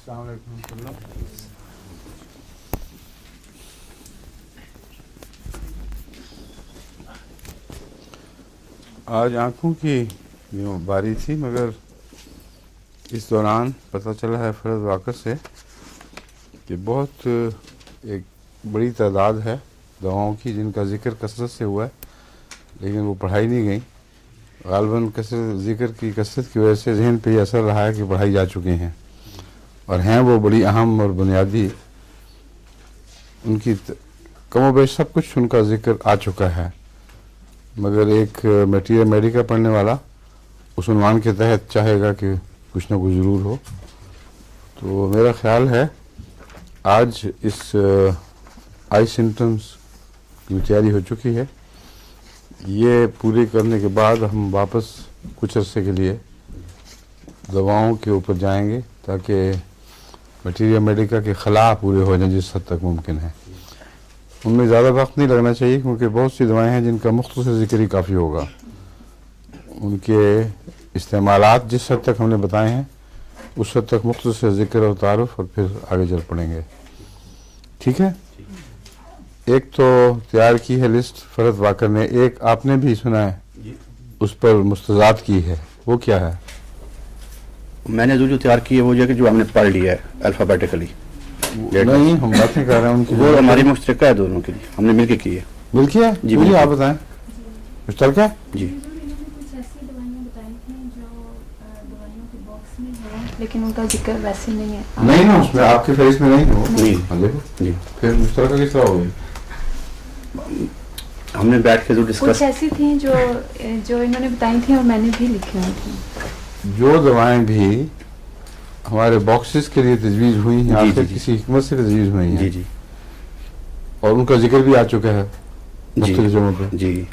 السلام علیکم ورحمۃ اللہ۔ آج آنکھوں کی یوں باری تھی، مگر اس دوران پتہ چلا ہے فرض واقع سے کہ بہت ایک بڑی تعداد ہے دواؤں کی جن کا ذکر کثرت سے ہوا ہے لیکن وہ پڑھائی نہیں گئی۔ غالباً ذکر کی کثرت کی وجہ سے ذہن پہ یہ اثر رہا ہے کہ پڑھائی جا چکی ہیں، اور ہیں وہ بڑی اہم اور بنیادی، ان کی کم و بیش سب کچھ ان کا ذکر آ چکا ہے، مگر ایک میٹیریل میڈیکا پڑھنے والا اس عنوان کے تحت چاہے گا کہ کچھ نہ کچھ ضرور ہو۔ تو میرا خیال ہے آج اس آئی سمٹمز کی تیاری ہو چکی ہے، یہ پوری کرنے کے بعد ہم واپس کچھ عرصے کے لیے دواؤں کے اوپر جائیں گے تاکہ میٹیریل میڈیکا کے خلا پورے ہو جائیں جس حد تک ممکن ہے۔ ان میں زیادہ وقت نہیں لگنا چاہیے کیونکہ بہت سی دوائیں ہیں جن کا مختصر ذکر ہی کافی ہوگا، ان کے استعمالات جس حد تک ہم نے بتائے ہیں اس حد تک مختصر ذکر اور تعارف، اور پھر آگے چل پڑیں گے، ٹھیک ہے؟ ایک تو تیار کی ہے لسٹ فرد واکر نے، ایک آپ نے بھی سنا ہے اس پر مستضاد کی ہے، وہ کیا ہے؟ میں نے جو تیار کی ہے وہ جو ہم نے پڑھ لیا ہے الفابیٹیکلی، نہیں ہم باتیں کر رہے ہیں ان کی، وہ ہماری مشترکہ ہے دونوں کے لیے، ہم نے مل کے کی ہے۔ مل کے جی مجھے آپ بتائیں مشترکہ؟ جی لیکن ان کا ذکر ویسے نہیں ہے، نہیں نا اس میں آپ کی فہرست میں نہیں ہو، نہیں جی، پھر مشترکہ کس طرح ہوگی؟ ہم نے بیٹھ کے جو ڈسکس، کچھ ایسی تھیں جو انہوں نے بتائی تھیں اور میں نے بھی لکھی ہوئی تھیں۔ جو دوائیں بھی ہمارے باکسز کے لیے تجویز ہوئی ہیں، آخر کسی حکمت سے تجویز ہوئی ہیں، جی جی، اور ان کا ذکر بھی آ چکا ہے مختلف جگہوں پہ، جی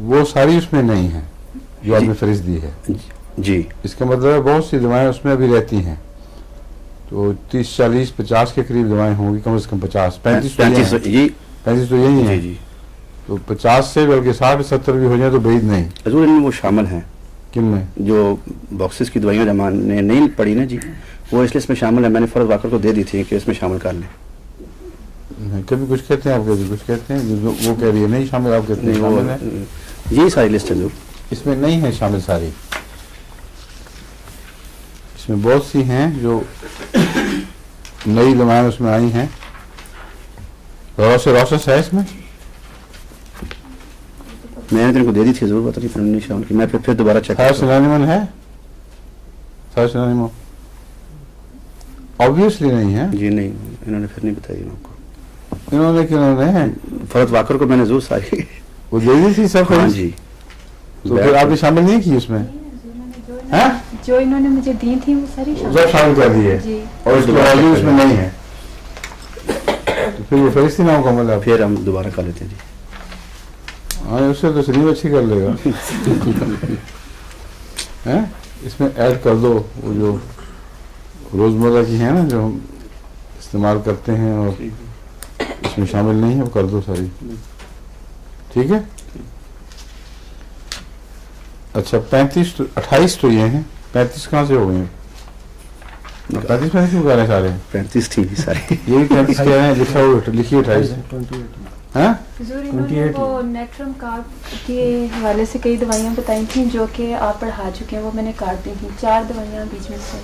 وہ ساری اس میں نہیں ہیں جو آپ نے فہرست دی ہے۔ جی، اس کا مطلب ہے بہت سی دوائیں اس میں ابھی رہتی ہیں، تو 30 40 50 کے قریب دوائیں ہوں گی، کم از کم 50 35 جی 35 تو یہی ہیں، جی، تو 50 سے بلکہ 60 70 بھی ہو جائیں تو بعید نہیں۔ حضور ان میں وہ شامل ہیں کن میں؟ جو باکسز کی دوائیاں ہم نے نہیں پڑھی نا جی، وہ اس لیے اس میں شامل ہے، میں نے فرض واقع کو دے دی تھی کہ اس میں شامل کر لیں۔ کبھی کچھ کہتے ہیں آپ، کبھی کچھ کہتے ہیں، وہ کہہ رہی ہے نہیں شامل، آپ کہتے ہیں شامل ہے، یہی ساری لسٹ ہے جو اس میں نہیں ہے شامل ساری، اس میں بہت سی ہیں جو نئی دوائیں اس میں آئی ہیں۔ روسس ہے اس میں؟ میں نے ان کو دے دی تھی، ضرور پتہ نہیں پھر انہوں نے شامل کی، میں پھر دوبارہ چیک کرتا ہوں۔ سلانیمن ہے؟ سلانیمن obviously نہیں ہے، جی نہیں، انہوں نے پھر نہیں بتائی آپ کو، انہوں نے فرد واقر کو میں نے ضرور ساری وہ دے دی تھی سب، ہاں جی، تو پھر آپ نے شامل نہیں کی اس میں؟ جو انہوں نے مجھے دی تھی وہ ساری سب شامل کر دی ہے، جی، اور اس کے باوجود اس میں نہیں ہے، تو پھر وہ فہرست ہی نہ مکمل ہے۔ پھر ہم دوبارہ کر لیتے ہیں جی۔ ہاں اس سے تو تشریف اچھی کر لے گا، اس میں ایڈ کر دو وہ جو روزمرہ کی ہیں نا جو ہم استعمال کرتے ہیں اور اس میں شامل نہیں ہے، وہ کر دو ساری، ٹھیک ہے؟ اچھا 28 تو یہ ہیں، 35 کہاں سے ہو گئے ہیں؟ 35 میں کیوں کہہ رہے ہیں سارے؟ 35 تھی ساری، یہی 35 کہہ رہے ہیں، لکھا ہوا لکھی 28 ہے۔ حضور انہوں نے وہ نیٹرم کارڈ کے حوالے سے کئی دوائیاں بتائی تھیں جو کہ آپ پڑھا چکے ہیں، وہ میں نے کاٹ دی تھیں، 4 دوائیاں بیچ میں سے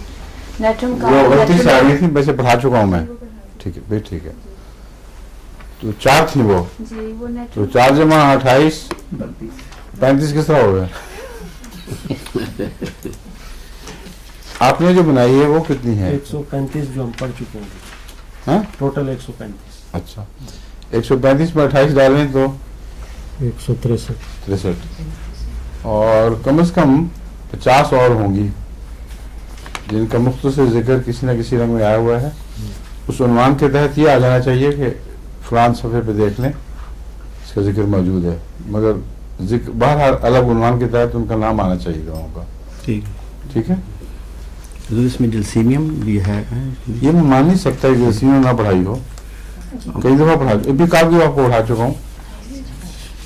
نیٹرم وہ کارڈ غلطی سے آ گئی تھی، ویسے پڑھا چکا ہوں میں، ٹھیک ہے بھائی، ٹھیک ہے، تو 4 تھی وہ، جی، وہ تو نیٹرم 4 جمع 28 35 کس طرح ہو گیا؟ آپ نے جو بنائی ہے وہ کتنی ہے؟ 135 جو ہم پڑھ چکے ہیں، ہاں ٹوٹل 135، اچھا 135 میں 28 ڈالیں تو 163، اور کم از کم 50 اور ہوں گی جن کا مختصر ذکر کسی نہ کسی رنگ میں آیا ہوا ہے۔ اس عنوان کے تحت یہ آ جانا چاہیے کہ فلان صفحے پہ دیکھ لیں اس کا ذکر موجود ہے، مگر ذکر بہرحال الگ عنوان کے تحت ان کا نام آنا چاہیے دواؤں کا، ٹھیک ہے؟ اس میں جلسیمیم بھی ہے، یہ میں مان نہیں سکتا کہ جلسیمیم نہ پڑھائی ہو، کئی دفعہ پڑھا، ابھی کافی آپ کو پڑھا چکا ہوں،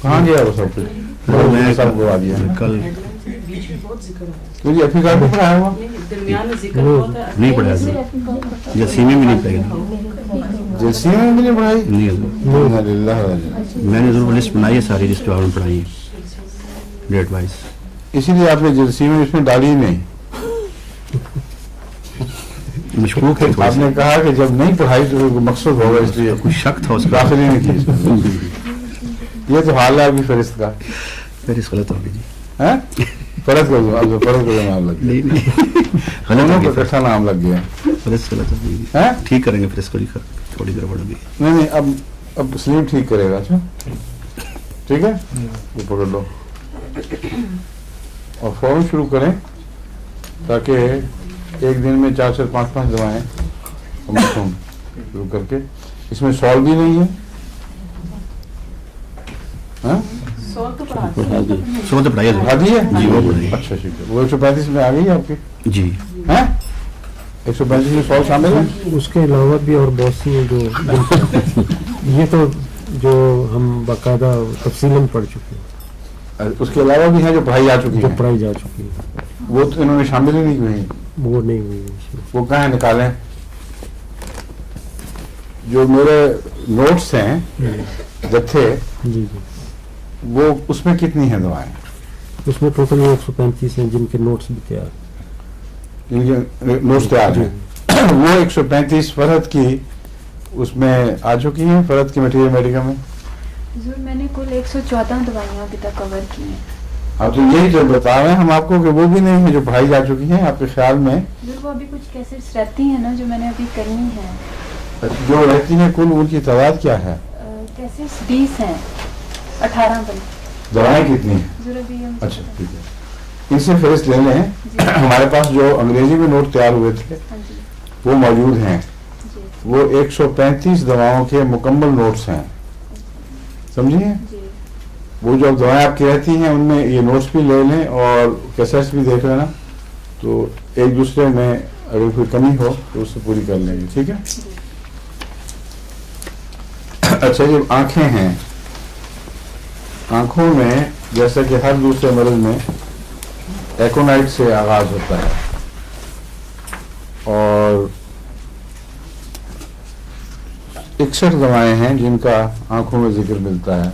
کہاں گیا وہ سب کچھ؟ میں سب کو آ دیا کل बीच में बहुत जिक्र है, तो ये अफी कार्ड भी पढ़ाया हुआ दरमियान में जिक्र बहुत है। नहीं पढ़ाया हजरत, जसीमे में नहीं पढ़ाई, जलसी में भी नहीं पढ़ाई। नहीं हजरत। इन्ना लिल्लाहि व इन्ना इलैहि। मैंने जरूर लिस्ट बनाई है सारी, लिस्ट आपने पढ़ाई है डेट वाइज। इसीलिए आपने जलसी में इसमें डाली ही नहीं। मशकूक है थोड़ा सा, आपने कहा कि जब नहीं पढ़ाई तो कोई मकसद होगा, इसलिए कुछ शक था उसका, दाखिल ही नहीं की इसमें। ये तो हाल है आपकी फहरिस्त का फिर इस गलत होगी जी। है। फर्ज कर दो, अब फर्ज कर दो, नाम लग गया, नहीं नहीं दोनों गलत को होगी, इकट्ठा नाम लग गया फिर इस गलत होगी जी। है। ठीक करेंगे फिर इसको, लिखा थोड़ी गड़बड़ होगी। नहीं नहीं, अब स्लीव ठीक करेगा। अच्छा ठीक है, ये पकड़ लो और फौरन शुरू करें, ताकि एक दिन में 4 से 5 दवाएं कम से कम शुरू करके। इसमें सॉल्व भी नहीं है, हाँ? सॉल तो पढ़ा दी। सो तो पढ़ाई पढ़ा दी है जी, वो पढ़ाई। अच्छा ठीक है, वो 135 में आ गई है आपकी, जी। हैं? 135 में सॉल्व शामिल है। उसके अलावा भी और बहुत सी हैं जो ये तो जो हम बाकायदा तफसीलन पढ़ चुके हैं, उसके अलावा भी हैं जो पढ़ाई आ चुकी जो है, पढ़ाई जा चुकी है, वो तो इन्होंने शामिल ही नहीं हुई। वो नहीं हुई इसमें। वो कहाँ है, निकालें। जो मेरे नोट्स हैं जत्थे, जी जी, वो उसमें कितनी हैं दवाएं, उसमें टोटल 135 हैं जिनके नोट्स भी तैयार, जिनके नोट्स तैयार हैं। वो 135 फरहत की उसमें आ चुकी हैं, फरहत की मटीरियल मेडिका में। हुजूर मैंने कुल 114 दवाइयाँ अभी तक कवर की हैं। अब तो यही तो बता रहे हैं हम आपको कि वो भी नहीं है जो पढ़ाई जा चुकी हैं आपके ख्याल में। हुजूर वो अभी कुछ कैसेट्स रहती हैं ना जो मैंने अभी करनी है। जो रहती हैं कुल उनकी तादाद क्या है, कैसेट्स 20 हैं, 18 बन। दवाएं कितनी हैं? हुजूर अभी हम अच्छा ठीक है, इनसे फहरिस्त ले लें। जी। हमारे पास जो अंग्रेजी में नोट तैयार हुए थे हाँ जी वो मौजूद हैं। जी वो 135 दवाओं के मुकम्मल नोट्स हैं, समझिए। जी। वो जो दवाएं आपकी रहती हैं उनमें ये नोट्स भी ले लें और कैसेट्स भी देख लेना, तो एक दूसरे में अगर कोई कमी हो तो उससे पूरी कर लेंगे, ठीक है। अच्छा, ये आंखें हैं, आंखों में जैसा कि हर दूसरे मर्ज में एकोनाइट से आगाज होता है और 61 दवाएं हैं जिनका आंखों में जिक्र मिलता है,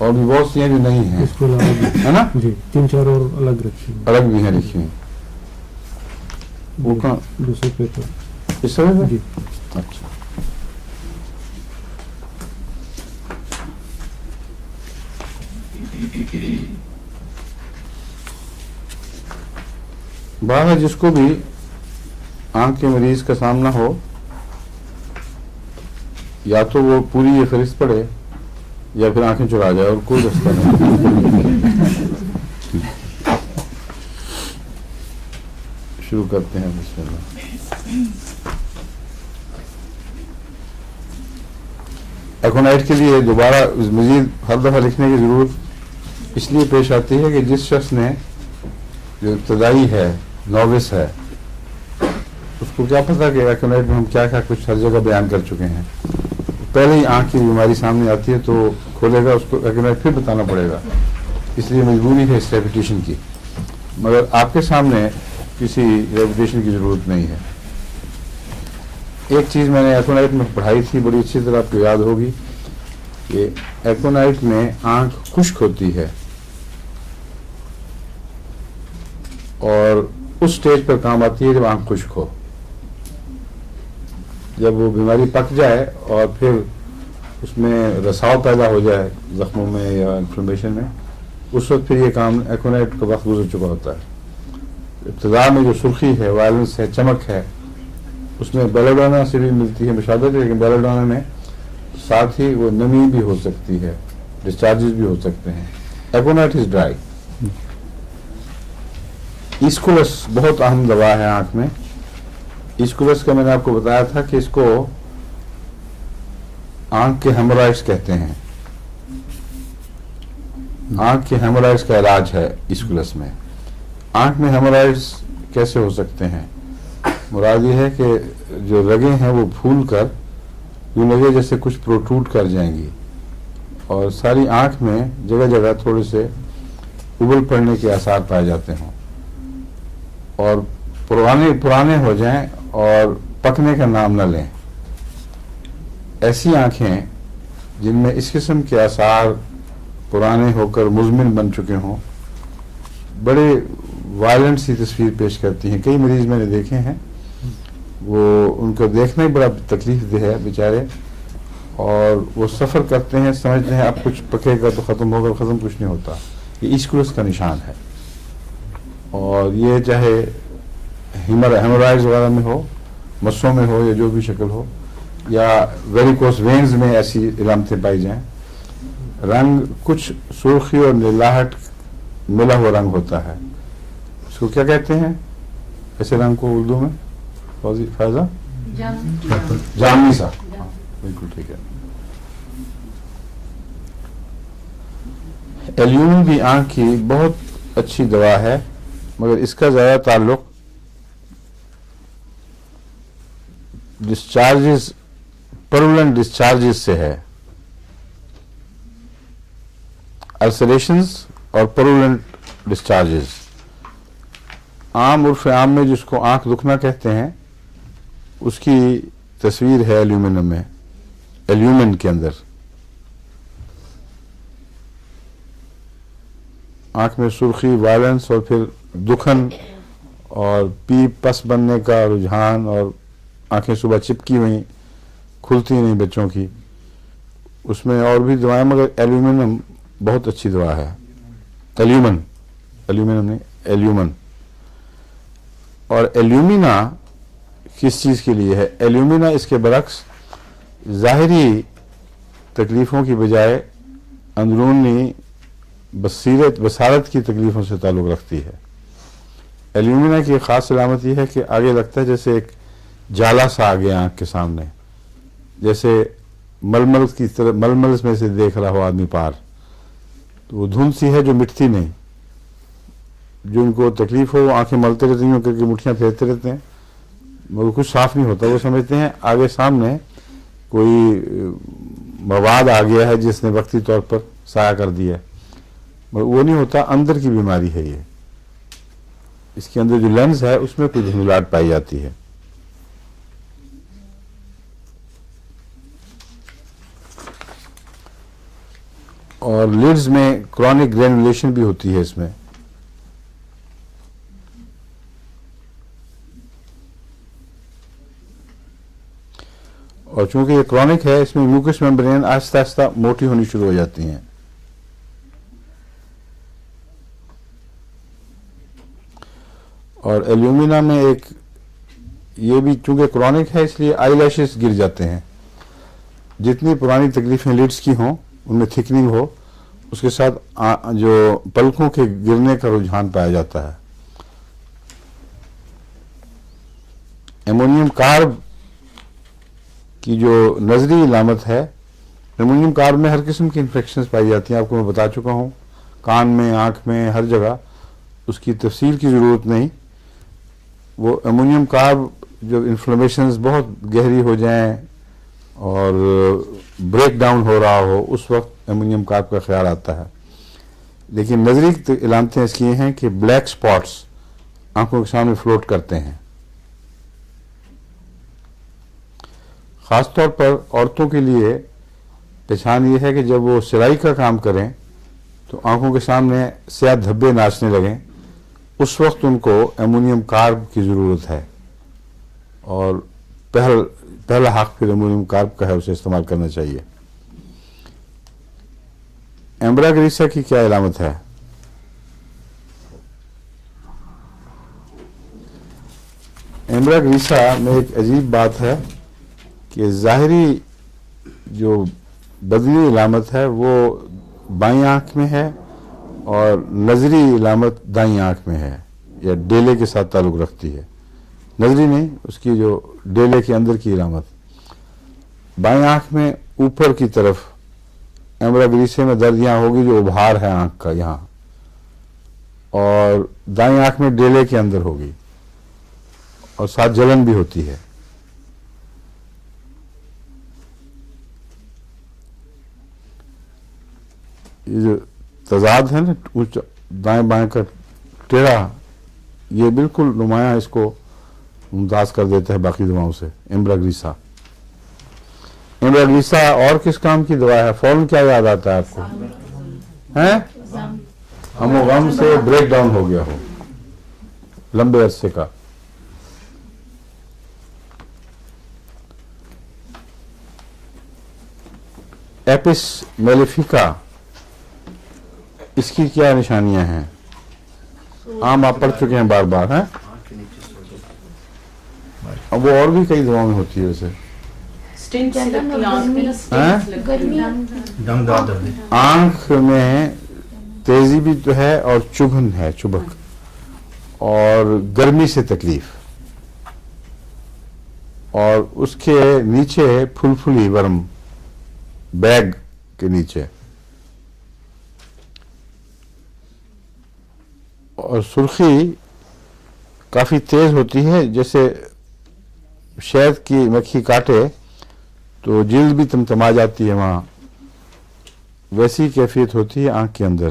और भी बहुत सी हैं जो नहीं हैं, इसके अलावा भी है ना, जी 3-4 और अलग रखी हैं। अलग भी हैं लिखी हुई। वो कहाँ, दूसरे पेपर इस तरह से? जी। अच्छा, बात है जिसको भी आंख के मरीज का सामना हो, या तो वो पूरी ये फहरिस्त पढ़े या फिर आंखें चुरा जाए, और कोई रास्ता नहीं। शुरू करते हैं बिस्मिल्लाह। एकोनाइट के लिए दोबारा मजीद हर दफ़ा लिखने की ज़रूरत इसलिए पेश आती है कि जिस शख्स ने जो इब्तदाई है, नॉविस है, उसको क्या पता कि एकोनाइट में हम क्या क्या कुछ हर जगह बयान कर चुके हैं। पहले ही आँख की बीमारी सामने आती है तो खोलेगा, उसको एकोनाइट फिर बताना पड़ेगा, इसलिए मजबूरी है इस रेपिटेशन की। मगर आपके सामने किसी रेपिटेशन की ज़रूरत नहीं है। एक चीज़ मैंने एकोनाइट में पढ़ाई थी, बड़ी अच्छी तरह आपको याद होगी, कि एकोनाइट में आँख खुश्क होती है और उस स्टेज पर काम आती है जब आँख खुश्क हो। जब वो बीमारी पक जाए और फिर उसमें रसाव पैदा हो जाए जख्मों में या इन्फ्लेमेशन में, उस वक्त फिर ये काम एकोनाइट का वक्त गुजर चुका होता है। इब्तिदा में जो सुर्खी है, वायलेंस है, चमक है, उसमें बेलाडोना से भी मिलती है मुशाबहत, लेकिन बेलाडोना में साथ ही वो नमी भी हो सकती है, डिस्चार्जेस भी हो सकते हैं। एकोनाइट इज ड्राई। इस्कुलस बहुत अहम दवा है आंख में। इस्कुलस का मैंने आपको बताया था कि इसको आंख के हेमोराइड्स कहते हैं। आंख के हेमोराइड्स का इलाज है इस्कुलस में। आंख में हेमोराइड्स कैसे हो सकते हैं? मुराद ये है कि जो रगें हैं वो फूल कर यूं लगे जैसे कुछ प्रोट्रूड कर जाएंगी और सारी आंख में जगह जगह थोड़े से उबल पड़ने के आसार पाए जाते हों और पुराने हो जाएं और पकने का नाम न लें, ऐसी आंखें जिनमें इस किस्म के आसार पुराने होकर मुज़मिन बन चुके हों बड़े वायलेंट सी तस्वीर पेश करती हैं। कई मरीज मैंने देखे हैं, वो उनको देखना ही बड़ा तकलीफ दह है बेचारे, और वो सफ़र करते हैं, समझते हैं अब कुछ पकेगा तो ख़त्म होगा, ख़त्म कुछ नहीं होता। ये इश्कुलस का निशान है, और ये चाहे हेमोराइड्स वगैरह में हो, मस्सों में हो, या जो भी शक्ल हो, या वेरिकोस वेन्स में ऐसी इलामतें पाई जाएं। रंग कुछ सुर्खी और नीलाहट मिला हुआ रंग होता है, इसको क्या कहते हैं ऐसे रंग को उर्दू में? फायजा जामनी सा, बिल्कुल ठीक है। एल्यूमिन भी आंख की बहुत अच्छी दवा है, मगर इसका ज़्यादा ताल्लुक डिस्चार्जेस, परमानेंट डिस्चार्जेस से है। अल्सरेशंस और परमानेंट डिस्चार्जेस। आम उर्फ आम में जिसको आंख दुखना कहते हैं, उसकी तस्वीर है एल्यूमिनियम में, एल्यूमिन के अंदर। आंख में सुर्खी, वायलेंस और फिर दुखन और पीप पस बनने का रुझान, और आंखें सुबह चिपकी हुई, खुलती नहीं बच्चों की। उसमें और भी दवाएं, मगर एल्यूमिनियम बहुत अच्छी दवा है। एल्यूमिनियम नहीं, एल्यूमिन। और एल्यूमिना किस चीज़ के लिए है? एल्यूमिना इसके बरक्स ज़ाहिरी तकलीफ़ों की बजाय अंदरूनी बसारत की तकलीफ़ों से ताल्लुक़ रखती है। एल्यूमिना की ख़ास अलामत यह है कि आगे लगता है जैसे एक जाला सा आ गया आँख के सामने, जैसे मलमल की तरह, मलमल में से देख रहा हो आदमी पार। तो वो धुंध सी है जो मिटती नहीं। जो उनको तकलीफ हो वो आंखें मलते रहती हैं, करके मुठ्ठियाँ फेरते रहते हैं, मगर कुछ साफ नहीं होता। वो समझते हैं आगे सामने कोई मवाद आ गया है जिसने वक्ती तौर पर साया कर दिया, मगर वो नहीं होता। अंदर की बीमारी है ये। इसके अंदर जो लेंस है उसमें कोई धुंधलाहट पाई जाती है। और लिड्स में क्रॉनिक ग्रेनुलेशन भी होती है इसमें। और चूंकि ये क्रॉनिक है, इसमें म्यूकस मेम्ब्रेन आहिस्ता आहिस्ता मोटी होनी शुरू हो जाती हैं। और एल्यूमिना में एक ये भी चूंकि क्रॉनिक है, इसलिए आई लैशेस गिर जाते हैं। जितनी पुरानी तकलीफें लिड्स की हों, उनमें थिकनिंग हो, उसके साथ जो पलकों के गिरने का रुझान पाया जाता है। एमोनियम कार्ब की जो नजरी इलामत है, एमोनियम कार्ब में हर किस्म की इन्फेक्शंस पाई जाती हैं। आपको मैं बता चुका हूँ, कान में, आँख में, हर जगह। उसकी तफसील की ज़रूरत नहीं। वो एमोनियम कार्ब जब इन्फ्लेमेशंस बहुत गहरी हो जाएं और ब्रेक डाउन हो रहा हो, उस वक्त एमोनियम कार्ब का ख्याल आता है। लेकिन नजरी इलामतें इसकी हैं कि ब्लैक स्पॉट्स आंखों के सामने फ्लोट करते हैं। ख़ास तौर पर औरतों के लिए पहचान ये है कि जब वो सिलाई का काम करें तो आंखों के सामने स्याह धब्बे नाचने लगें, उस वक्त उनको एमोनियम कार्ब की ज़रूरत है। और पहला हक फिर एमोनियम कार्ब का है, उसे इस्तेमाल करना चाहिए। एम्ब्रा ग्रीसा की क्या इलामत है? एम्ब्रा ग्रीसा में एक अजीब बात है कि ज़ाहिरी जो बदनी इलामत है वो बाईं आंख में है, और नजरी इलामत दाईं आंख में है, या डेले के साथ ताल्लुक़ रखती है। नजरी नहीं, उसकी जो डेले के अंदर की इलामत। बाईं आंख में ऊपर की तरफ एम्ब्रा ग्रीसे में दर्द यहाँ होगी, जो उभार है आंख का यहाँ, और दाईं आंख में डेले के अंदर होगी, और साथ जलन भी होती है। ये जो तजाद है ना دائیں بائیں کا ٹیڑھا، یہ بالکل نمایاں اس کو ممتاز کر دیتا ہے باقی دواؤں سے. امبراگلیسا. امبراگلیسا اور کس کام کی دوا ہے؟ فوراً کیا یاد آتا ہے آپ کو؟ ہیں؟ ہم و غم سے بریک ڈاؤن ہو گیا ہو لمبے عرصے کا. ایپس میلیفیکا، اس کی کیا نشانیاں ہیں؟ عام آپ پڑھ چکے ہیں بار بار. ہیں اب وہ اور بھی کئی دواؤں میں ہوتی ہے ویسے. स्टिंग से लगती है आंख में ना हैं? स्टिंग्स लगती है. آنکھ میں تیزی بھی تو ہے اور چبھن ہے، چبک، اور گرمی سے تکلیف، اور اس کے نیچے پھلپھلی ورم بیگ کے نیچے، اور سرخی کافی تیز ہوتی ہے. جیسے شہد کی مکھی کاٹے تو جلد بھی تمتما جاتی ہے وہاں، ویسی کیفیت ہوتی ہے آنکھ کے اندر.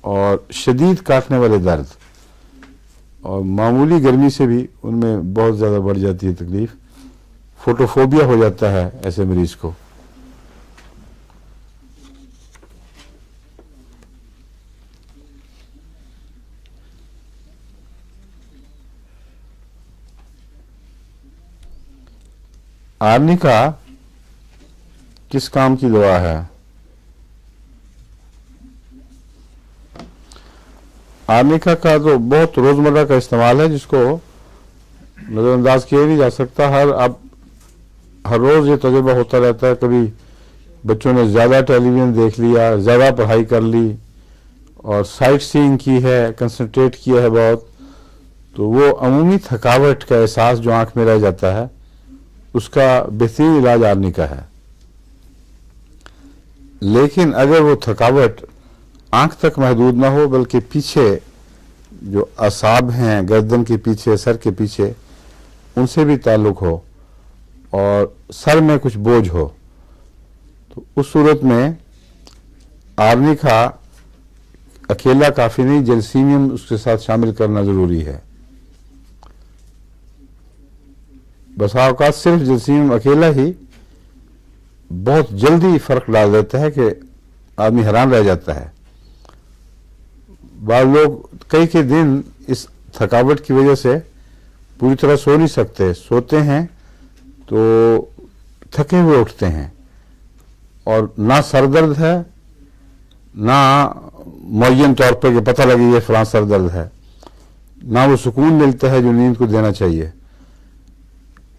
اور شدید کاٹنے والے درد اور معمولی گرمی سے بھی ان میں بہت زیادہ بڑھ جاتی ہے تکلیف. فوٹوفوبیا ہو جاتا ہے ایسے مریض کو. آرنیکا کس کام کی دوا ہے؟ آرنیکا کا تو بہت روزمرہ کا استعمال ہے جس کو نظر انداز کیا نہیں جا سکتا. ہر روز یہ تجربہ ہوتا رہتا ہے. کبھی بچوں نے زیادہ ٹیلی ویژن دیکھ لیا، زیادہ پڑھائی کر لی اور سائٹ سینگ کی ہے، کنسنٹریٹ کیا ہے بہت، تو وہ عمومی تھکاوٹ کا احساس جو آنکھ میں رہ جاتا ہے اس کا بہترین علاج آرنیکا ہے. لیکن اگر وہ تھکاوٹ آنکھ تک محدود نہ ہو بلکہ پیچھے جو اعصاب ہیں گردن کے پیچھے، سر کے پیچھے، ان سے بھی تعلق ہو اور سر میں کچھ بوجھ ہو، تو اس صورت میں آرنیکا اکیلا کافی نہیں، جلسیمیم اس کے ساتھ شامل کرنا ضروری ہے. بسا اوقات صرف جلسیمیم اکیلا ہی بہت جلدی فرق ڈال دیتا ہے کہ آدمی حیران رہ جاتا ہے. بعض لوگ کئی دن اس تھکاوٹ کی وجہ سے پوری طرح سو نہیں سکتے، سوتے ہیں تو تھکے ہوئے اٹھتے ہیں، اور نہ سر درد ہے نہ معین طور پر کہ پتہ لگے یہ فلاں سر درد ہے، نہ وہ سکون ملتا ہے جو نیند کو دینا چاہیے.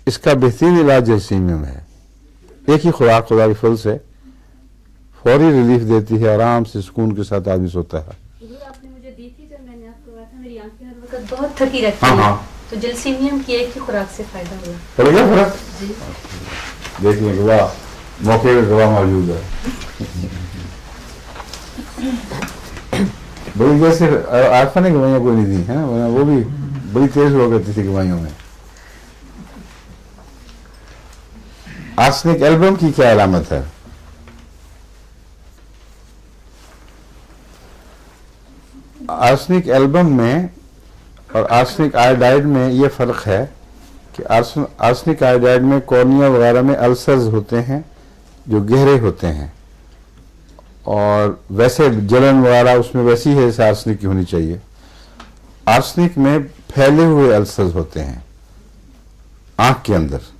اس کا بہترین علاج جلسیمیم ہے. ایک ہی خوراک خدا کے فضل سے فوری ریلیف دیتی ہے، آرام سے سکون کے ساتھ آدمی سوتا ہے. آپ نے مجھے دی تھی جب میں نے آپ کو کہا تھا میری آنکھیں ہر وقت بہت تھکی رہتی ہاں ہیں، ہاں تو جلسیمیم کی ایک ہی خوراک سے فائدہ ہوا. پڑ گیا فرق؟ جی دیکھ لیں گواہ، موقع پہ گواہ موجود ہے. بڑی ویسے عارفہ نے گواہیاں کوئی نہیں دی ہے نا، وہ بھی بڑی تیز ہوا کرتی تھی گواہیوں میں. آرسنک ایلبم کی کیا علامت ہے؟ آرسنک ایلبم میں اور آرسنک آئیڈائڈ میں یہ فرق ہے کہ آرسنک آئیڈائڈ میں کورنیا وغیرہ میں السرز ہوتے ہیں جو گہرے ہوتے ہیں، اور ویسے جلن وغیرہ اس میں ویسی ہے جیسے آرسنک کی ہونی چاہیے. آرسنک میں پھیلے ہوئے السرز ہوتے ہیں آنکھ کے اندر،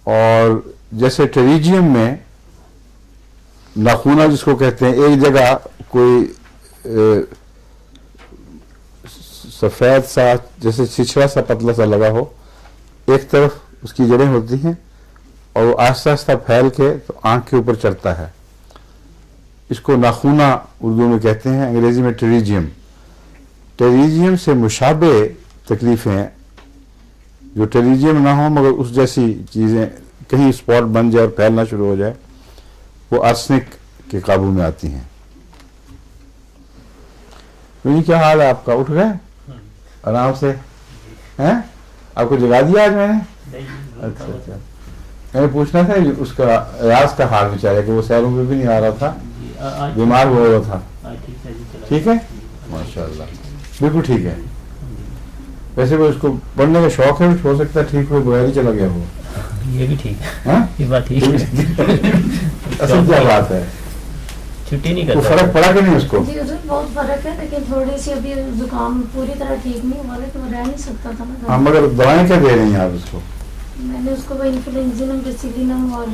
اور جیسے ٹیریجیم میں ناخونہ جس کو کہتے ہیں، ایک جگہ کوئی سفید سا جیسے چھچھرا سا پتلا سا لگا ہو، ایک طرف اس کی جڑیں ہوتی ہیں اور وہ آہستہ آہستہ پھیل کے تو آنکھ کے اوپر چڑھتا ہے. اس کو ناخونہ اردو میں کہتے ہیں، انگریزی میں ٹیریجیم. ٹیریجیم سے مشابہ تکلیفیں جو ٹیریجیم نہ ہو مگر اس جیسی چیزیں کہیں اسپاٹ بن جائے اور پھیلنا شروع ہو جائے، وہ آرسنک کے قابو میں آتی ہیں. جی کیا حال ہے آپ کا؟ اٹھ گئے آرام سے؟ ہیں آپ کو جگا دیا آج میں نے؟ اچھا اچھا، میں نے پوچھنا تھا اس کا ریاض کا حال بیچارے کہ وہ سیروں میں بھی نہیں آ رہا تھا، بیمار ہو رہا تھا. ٹھیک ہے. माशाल्लाह, बिल्कुल ठीक है। वैसे वो उसको पढ़ने का शौक है, हो सकता है ठीक हो, बगैर ही चला गया हो। ये भी ठीक है, हाँ? ये बात ठीक है। असल क्या बात है, छुट्टी नहीं वो करता। फर्क पड़ा कि नहीं उसको? जी उधर बहुत फर्क है, लेकिन थोड़ी सी अभी जुकाम पूरी तरह ठीक नहीं हुआ है, तो रह नहीं सकता था ना। हाँ, मगर दवाएं क्या दे रही हैं आप उसको? मैंने उसको वही इन्फ्लुएंजिनम, बेसिलिनम और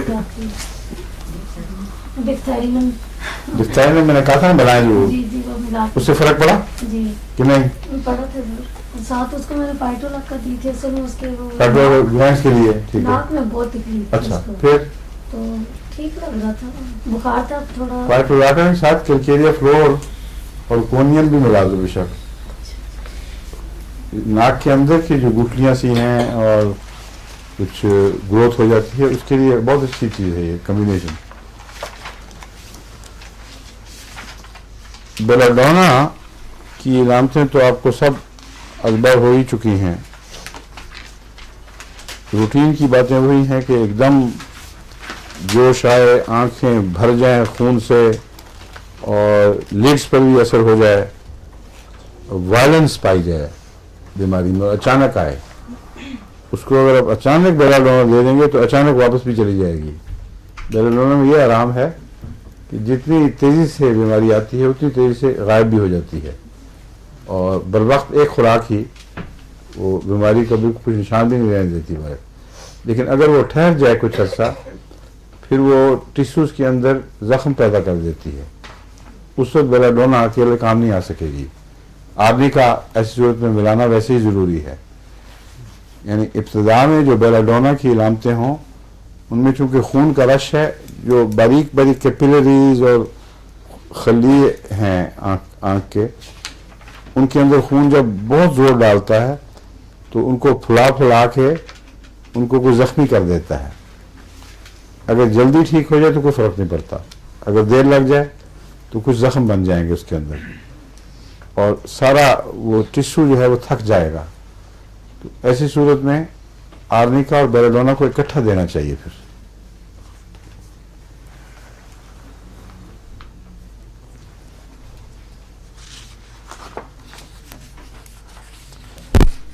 क्या थी, डिप्थेरिनम। डिस्टाइल में मैंने कहा था ना बनाए जो, जी जी वो मिला के। उससे फर्क पड़ा जी कि नहीं? पड़ा था सर, साथ उसको मैंने पाइटोलक का दी थी, असल में उसके वो ग्लैंड्स के लिए, ठीक है। नाक में बहुत तकलीफ थी अच्छा, उसको। फिर तो ठीक लग रहा था, बुखार था थोड़ा। पाइटोलाटा के साथ कैलकेरिया फ्लोर और कोनियम भी मिला दो बेशक। नाक के अंदर की जो गुठलियां सी हैं और कुछ ग्रोथ हो जाती है, उसके लिए बहुत अच्छी चीज है ये कॉम्बिनेशन। बेलाडोना की इलामतें तो आपको सब अजबर हो ही चुकी हैं। रूटीन की बातें वही हैं कि एकदम जोश आए, आंखें भर जाएं खून से और लिड्स पर भी असर हो जाए, वायलेंस पाई जाए बीमारी में, अचानक आए। उसको अगर आप अचानक बेलाडोना दे देंगे तो अचानक वापस भी चली जाएगी। बेलाडोना में ये आराम है कि जितनी तेज़ी से बीमारी आती है उतनी तेज़ी से गायब भी हो जाती है, और बर वक्त एक खुराक ही वो बीमारी का भी कुछ निशान भी नहीं रहने देती बाहर। लेकिन अगर वो ठहर जाए कुछ अर्सा, फिर वो टिश्यूज़ के अंदर ज़ख्म पैदा कर देती है। उस वक्त बेलाडोना अकेले काम नहीं आ सकेगी। आदमी का ऐसी सूरत में मिलाना वैसे ही ज़रूरी है। यानी इब्तिदा में जो बेलाडोना की इलामतें हों, उनमें चूँकि खून का रश है, जो बारीक बारीक कैपिलरीज और खली हैं आँख के, उनके अंदर खून जब बहुत ज़ोर डालता है तो उनको फुला फुला के उनको कुछ ज़ख्मी कर देता है। अगर जल्दी ठीक हो जाए तो कोई फ़र्क नहीं पड़ता, अगर देर लग जाए तो कुछ ज़ख्म बन जाएंगे उसके अंदर और सारा वो टिश्यू जो है वो थक जाएगा। तो ऐसी सूरत में आर्निका और बेलाडोना को इकट्ठा देना चाहिए। फिर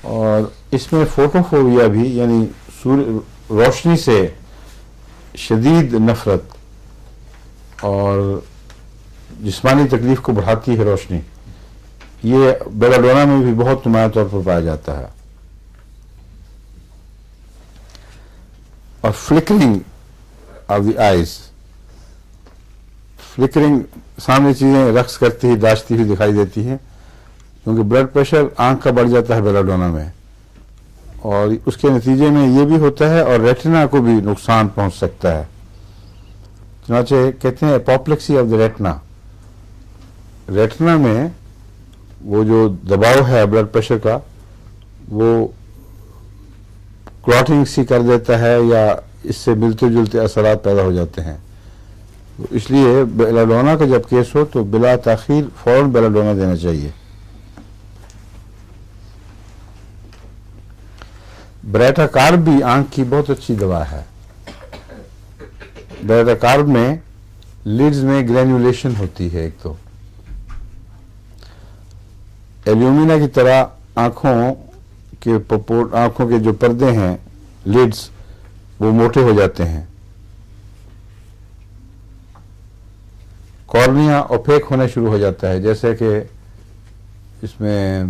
और इसमें फोटोफोबिया भी, यानी रोशनी से शदीद नफरत और जिस्मानी तकलीफ को बढ़ाती है रोशनी, ये बेलाडोना में भी बहुत नुमाया तौर पर पाया जाता है। और flickering of the eyes, flickering, सामने चीज़ें रक्स करती हुई, दाशती हुई दिखाई देती हैं, क्योंकि ब्लड प्रेशर आंख का बढ़ जाता है बेलाडोना में, और उसके नतीजे में ये भी होता है और रेटिना को भी नुकसान पहुंच सकता है। चुनाचे कहते हैं apoplexy of the retina. Retina में वो जो दबाव है ब्लड प्रेशर का, वो क्लॉटिंग सी कर देता है या इससे मिलते जुलते असरात पैदा हो जाते हैं। तो इसलिए बेलाडोना का जब केस हो तो बिला ताखीर फौरन बेलाडोना देना चाहिए। ब्रेटाकार्ब भी आंख की बहुत अच्छी दवा है। ब्रेटाकार्ब में लिड्स में ग्रेन्युलेशन होती है। एक तो एल्यूमिना की तरह आंखों के जो पर्दे हैं, लिड्स, वो मोटे हो जाते हैं। कॉर्निया ओपेक होना शुरू हो जाता है, जैसे कि इसमें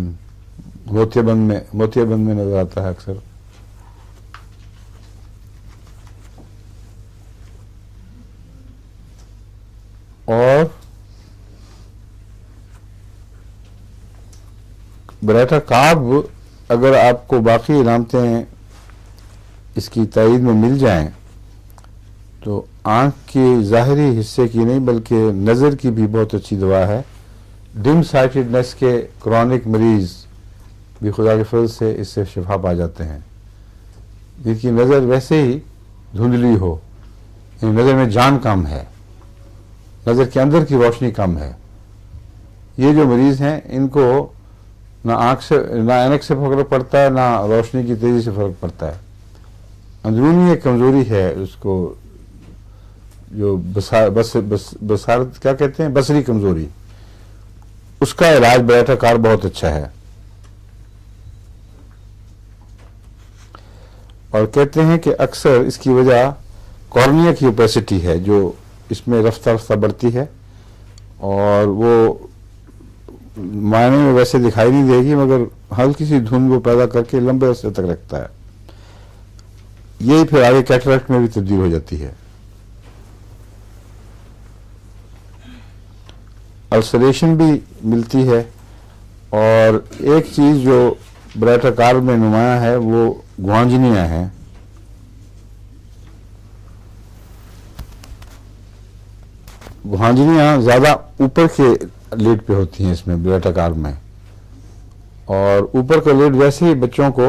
मोतियाबंद में नजर आता है अक्सर। और ब्रेटाकार्ब अगर आपको बाकी इलामतें इसकी तायीद में मिल जाएं तो आँख के ज़ाहिरी हिस्से की नहीं बल्कि नज़र की भी बहुत अच्छी दवा है। डिम साइटेडनेस के क्रॉनिक मरीज़ भी खुदा के फजल से इससे शिफा पा जाते हैं, जिनकी नज़र वैसे ही धुंधली हो, नज़र में जान कम है, नज़र के अंदर की रोशनी कम है। ये जो मरीज़ हैं इनको ना ऐनक से फर्क पड़ता है, ना रोशनी की तेज़ी से फ़र्क पड़ता है। अंदरूनी एक कमज़ोरी है उसको, जो बसारत क्या कहते हैं, बसरी कमज़ोरी, اس کا علاج بیٹا کار بہت اچھا ہے. اور کہتے ہیں کہ اکثر اس کی وجہ کارنیا کی اوپیسٹی ہے جو اس میں رفتہ رفتہ بڑھتی ہے اور وہ معنی میں ویسے دکھائی نہیں دے گی مگر ہلکی سی دھند وہ پیدا کر کے لمبے عرصے تک رکھتا ہے. یہی پھر آگے کیٹریکٹ میں بھی تبدیل ہو جاتی ہے. السریشن بھی ملتی ہے اور ایک چیز جو برائٹر کار میں نمایاں ہے وہ گوانجنیاں ہیں. گوانجنیاں زیادہ اوپر کے لیڈ پہ ہوتی ہیں اس میں برائٹر کار میں, اور اوپر کا لیڈ ویسے ہی بچوں کو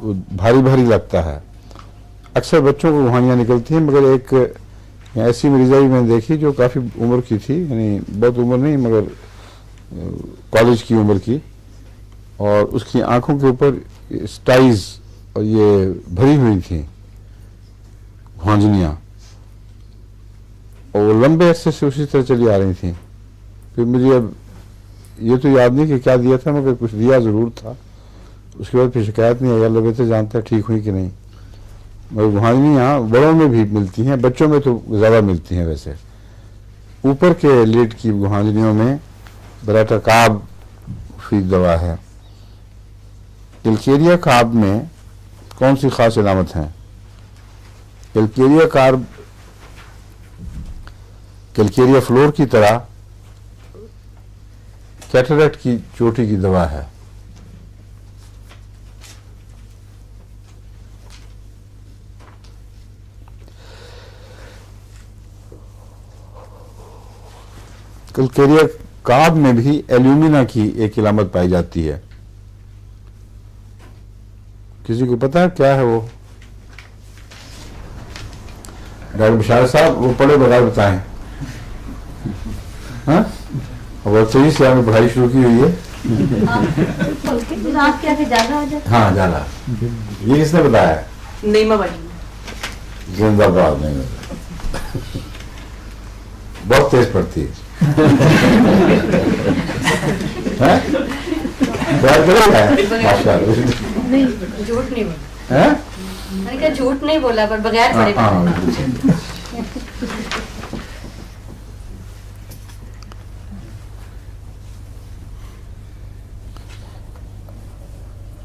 بھاری بھاری لگتا ہے. اکثر بچوں کو گوانجیاں نکلتی ہیں مگر ایک ایسی مریضہ بھی میں نے دیکھی جو کافی عمر کی تھی, یعنی بہت عمر نہیں مگر کالج کی عمر کی, اور اس کی آنکھوں کے اوپر اسٹائز اور یہ بھری ہوئی تھیں گوانجنیاں, اور وہ لمبے عرصے سے اسی طرح چلی آ رہی تھیں. پھر مجھے اب یہ تو یاد نہیں کہ کیا دیا تھا مگر کچھ دیا ضرور تھا. اس کے بعد پھر شکایت نہیں آئی, اللہ بہتر جانتا ہے ٹھیک ہوئی کہ نہیں. مگر گوانجنیاں بڑوں میں بھی ملتی ہیں, بچوں میں تو زیادہ ملتی ہیں. ویسے اوپر کے لیڈ کی گوانجنیوں میں برائٹر کارب فی دوا ہے. کیلکیریا کارب میں کون سی خاص علامت ہیں؟ کیلکیریا کارب کیلکیریا فلور کی طرح کیٹریکٹ کی چوٹی کی دوا ہے. کیلکیریا کارب میں بھی ایلومینا کی ایک علامت پائی جاتی ہے. کسی کو پتا ہے کیا ہے وہ؟ ڈاکٹر بشارت صاحب وہ پڑھے بغیر بتائیں. ہاں اور 23 سال میں پڑھائی شروع کی ہوئی ہے. ہاں جانا. یہ کس نے بتایا؟ نیما بڑی زندہ باد. نہیں بہت تیز پڑھتی ہے. جھوٹ نہیں بولا, میں نے کہا جھوٹ نہیں بولا پر بغیر پڑھے.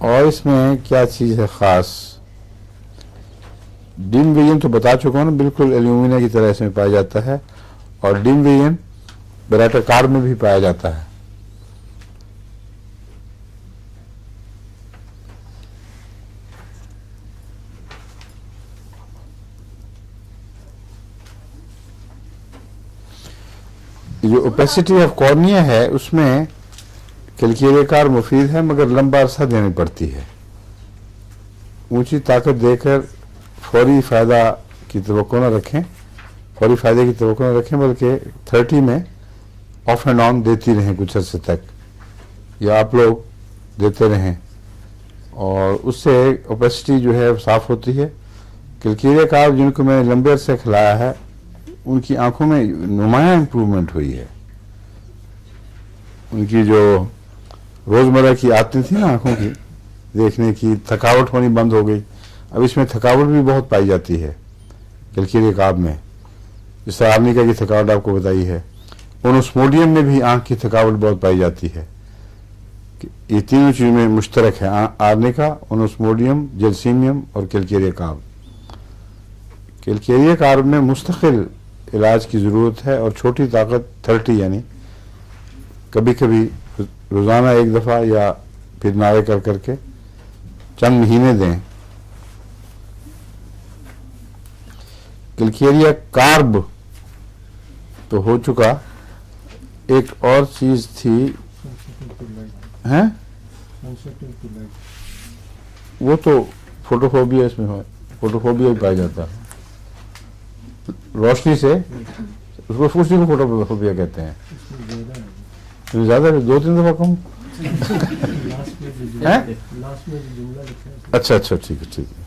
اور اس میں کیا چیز ہے خاص؟ ڈیم ویژن تو بتا چکا ہوں نا, بالکل ایلومینا کی طرح اس میں پایا جاتا ہے, اور ڈیم ویژن برائٹر کارب میں بھی پایا جاتا ہے. جو اوپیسٹی آف کارنیا ہے اس میں کیلکیریا کارب مفید ہے مگر لمبا عرصہ دینی پڑتی ہے. اونچی طاقت دے کر فوری فائدہ کی توقع نہ رکھیں, فوری فائدے کی توقع نہ رکھیں, بلکہ 30 میں آف اینڈ آن دیتی رہیں کچھ عرصے تک, یا آپ لوگ دیتے رہیں, اور اس سے اوپیسٹی جو ہے صاف ہوتی ہے. کیلکیریا کارب جن کو میں نے لمبے عرصے کھلایا ہے ان کی آنکھوں میں نمایاں امپرومنٹ ہوئی ہے. ان کی جو روزمرہ کی عادتیں تھیں نا آنکھوں کی دیکھنے کی, تھکاوٹ ہونی بند ہو گئی. اب اس میں تھکاوٹ بھی بہت پائی جاتی ہے کیلکیریا کارب میں, جس طرح آرنیکا کی تھکاوٹ آپ کو بتائی ہے. اونوسموڈیم میں بھی آنکھ کی تھکاوٹ بہت پائی جاتی ہے. یہ تینوں چیزوں میں مشترک ہے, آرنیکا, اونوسموڈیم, جلسیمیم اور کیلکیریا کارب. کیلکیریا کارب میں مستقل علاج کی ضرورت ہے, اور چھوٹی طاقت 30 یعنی کبھی کبھی روزانہ ایک دفعہ یا پھر نعرے کر کر کے چند مہینے دیں. کیلکیریا کارب تو ہو چکا, ایک اور چیز تھی ہیں, وہ تو فوٹوفوبیا اس میں ہے, فوٹوفوبیا بھی پایا جاتا ہے روشنی سے, اس کو اسی کو فوٹوفوبیا کہتے ہیں. زیادہ 2-3 دفعہ کم. اچھا اچھا ٹھیک ہے ٹھیک ہے.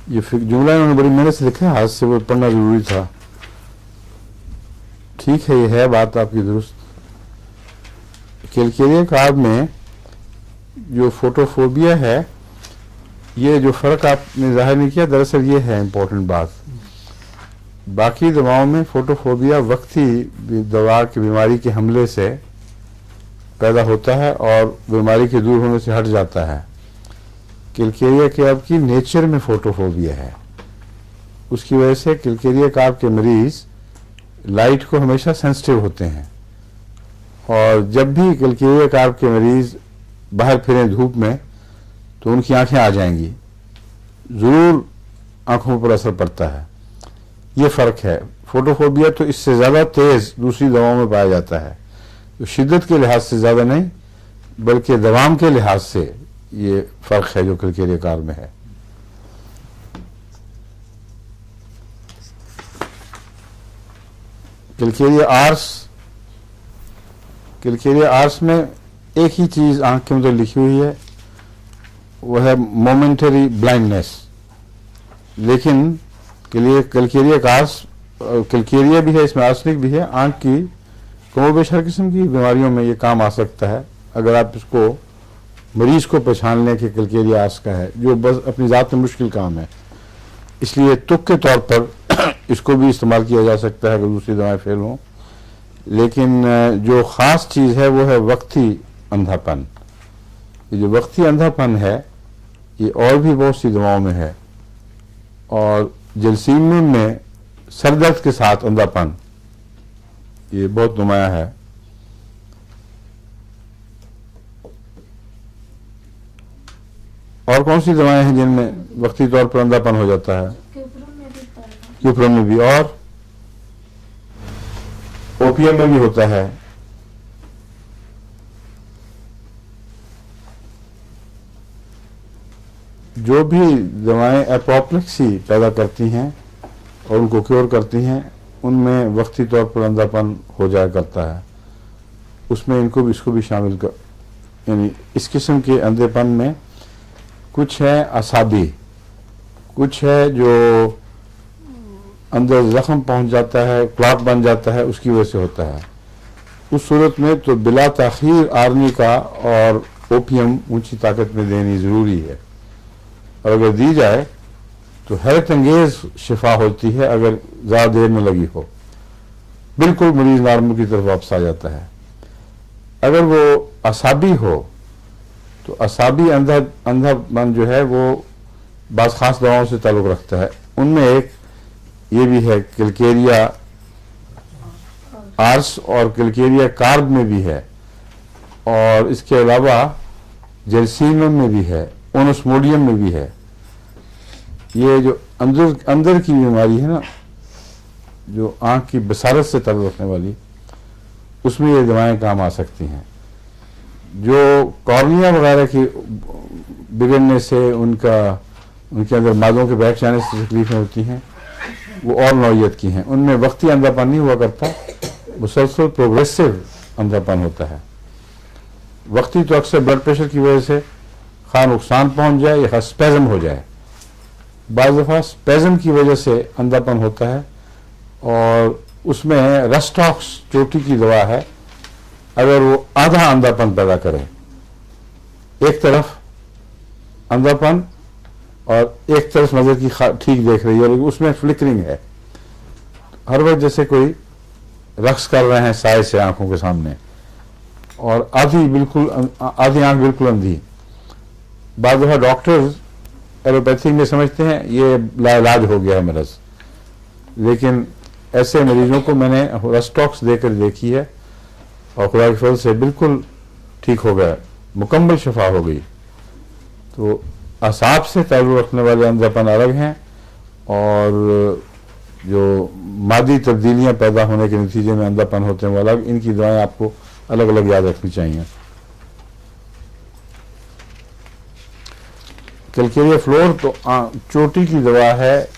ये जुमला इन्होंने बड़ी मेहनत से लिखा है, हाथ से वो पढ़ना जरूरी था। ठीक है, ये है बात आपकी दुरुस्त। कैलकेरिया कार्ब में जो फोटोफोबिया है, ये जो फ़र्क आपने जाहिर नहीं किया, दरअसल ये है इम्पोर्टेंट बात। बाकी दवाओं में फोटोफोबिया वक्ती दवा की बीमारी के हमले से पैदा होता है और बीमारी के दूर होने से हट जाता है। कैलकेरिया कार्ब की नेचर में फोटोफोबिया है, उसकी वजह से कैलकेरिया कार्ब के मरीज लाइट को हमेशा सेंसिटिव होते हैं, और जब भी कैलकेरिया कार्ब के मरीज बाहर फिरें धूप में तो उनकी आंखें आ जाएंगी, ज़रूर आंखों पर असर पड़ता है। ये फ़र्क है। फोटोफोबिया तो इससे ज़्यादा तेज़ दूसरी दवाओं में पाया जाता है, तो शिद्दत के लिहाज से ज़्यादा नहीं बल्कि दवाम के लिहाज से ये फ़र्क है जो कैलकेरिया कार्ब में है। कैलकेरिया आर्स में एक ही चीज़ आंख के अंदर लिखी हुई है, वो है मोमेंटरी ब्लाइंडनेस। लेकिन कैलकेरिया कार्स, कैलकेरिया भी है इसमें, आर्सेनिक भी है, आंख की कमोबेश हर किस्म की बीमारियों में ये काम आ सकता है अगर आप इसको मरीज को पहचान लें कि कैलकेरिया आर्स का है, जो बस अपनी ज़ात में मुश्किल काम है। इसलिए तुक के तौर पर इसको भी इस्तेमाल किया जा सकता है अगर दूसरी दवाएं फेल हों। लेकिन जो ख़ास चीज़ है वो है वक्ती अंधापन। ये जो वक्ती अंधापन है ये और भी बहुत सी दवाओं में है, और जलसीमियम में सरदर्द के साथ अंधापन ये बहुत नुमाया है। और कौन सी दवाएं हैं जिनमें वक्ती तौर पर अंधापन हो जाता है? क्यूप्रम में भी, और ओपियम में भी होता है। जो भी दवाएं एपोप्लेक्सी पैदा करती हैं और उनको क्योर करती हैं, उनमें वक्ती तौर पर अंधापन हो जाया करता है। उसमें इसको भी शामिल कर, यानी इस किस्म के अंधेपन में कुछ है असाबी, कुछ है जो अंदर जख्म पहुंच जाता है, क्लॉट बन जाता है, उसकी वजह से होता है। उस सूरत में तो बिला ताखीर आर्निका और ओपियम ऊंची ताकत में देनी ज़रूरी है, और अगर दी जाए तो हैरत अंगेज शिफा होती है अगर ज़्यादा देर में लगी हो। बिल्कुल मरीज नॉर्मल की तरफ वापस आ जाता है। अगर वो असाबी हो तो असाबी अंधापन जो है वो बाज़ ख़ास दवाओं से ताल्लुक़ रखता है। उनमें एक ये भी है, कैलकेरिया आर्स और कैलकेरिया कार्ब में भी है, और इसके अलावा जलसीमियम में भी है, ओनोस्मोडियम में भी है। ये जो अंदर की बीमारी है ना, जो आंख की बसारत से ताल्लुक़ रखने वाली, उसमें ये दवाएं काम आ सकती हैं। जो कॉर्निया वगैरह की बिगड़ने से उनके अंदर मादों के बैठ जाने से तकलीफें होती हैं, वो और नौइयत की हैं। उनमें वक्ती अंधापन नहीं हुआ करता, मुसलसल प्रोग्रेसिव अंधापन होता है। वक्ती तो अक्सर ब्लड प्रेशर की वजह से खा नुकसान पहुंच जाए या स्पेज़म हो जाए, बाज़ दफ़ा स्पेज़म की वजह से अंधापन होता है, और उसमें रस्टॉक्स चोटी की दवा है, अगर वो आधा अंधापन पैदा करे, एक तरफ अंधापन और एक तरफ नज़र की ठीक देख रही है, लेकिन उसमें फ्लिकरिंग है, हर वक्त जैसे कोई रक्स कर रहे हैं साए से आंखों के सामने, और आधी आंख बिल्कुल अंधी। बाद दफ़ा डॉक्टर्स एलोपैथिक में समझते हैं ये लाइलाज हो गया है मरज़, लेकिन ऐसे मरीजों को मैंने रस्टॉक्स देकर देखी है और खुदा के फजल से बिल्कुल ठीक हो गया, मुकम्मल शफा हो गई। तो असाब से ताल्लुक़ रखने वाले अंधापन अलग हैं, और जो मादी तब्दीलियाँ पैदा होने के नतीजे में अंधापन होते हैं वो अलग। इनकी दवाएं आपको अलग अलग याद रखनी चाहिए। कैलकेरिया फ्लोर तो चोटी की दवा है,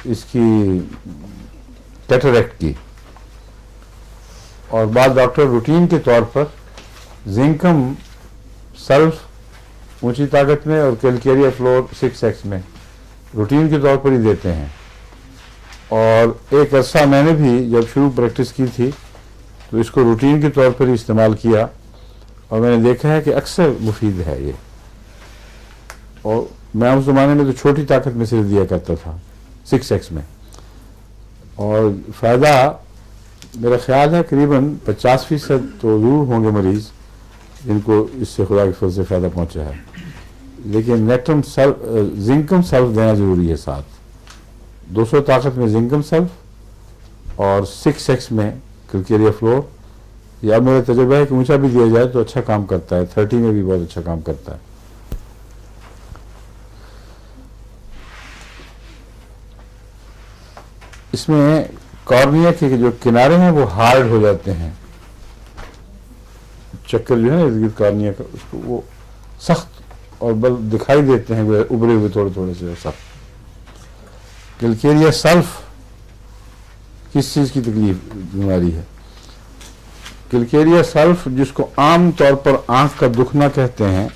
इसकी कैटरेक्ट की, और बाद डॉक्टर रूटीन के तौर पर जिंकम सल्फ ऊंची ताकत में और कैलकेरिया फ्लोर 6x में रूटीन के तौर पर ही देते हैं। और एक अरसा मैंने भी जब शुरू प्रैक्टिस की थी तो इसको रूटीन के तौर पर ही इस्तेमाल किया और मैंने देखा है कि अक्सर मुफीद है ये। और मैं उस ज़माने में तो छोटी ताकत में सिर्फ दिया करता था 6x में, और फ़ायदा मेरा ख्याल है करीबन 50% तो ज़रूर होंगे मरीज़ जिनको इससे खुदा के फजल से फ़ायदा पहुंचा है। लेकिन नेक्ट्रम सल्फ जिंकम सल्फ देना ज़रूरी है साथ। 200 ताकत में जिंकम सल्फ और 6x में कैलकेरिया फ्लोर। या मेरा तजुर्बा है कि ऊंचा भी दिया जाए तो अच्छा काम करता है, 30 में भी बहुत अच्छा काम करता है। इसमें कॉर्निया के जो किनारे हैं वो हार्ड हो जाते हैं, चक्कर जो है इर्द-गिर्द कॉर्निया का उसको वो सख्त और बल दिखाई देते हैं उभरे हुए थोड़े थोड़े से सख्त। कैलकेरिया सल्फ किस चीज़ की तकलीफ बीमारी है? कैलकेरिया सल्फ जिसको आम तौर पर आंख का दुखना कहते हैं,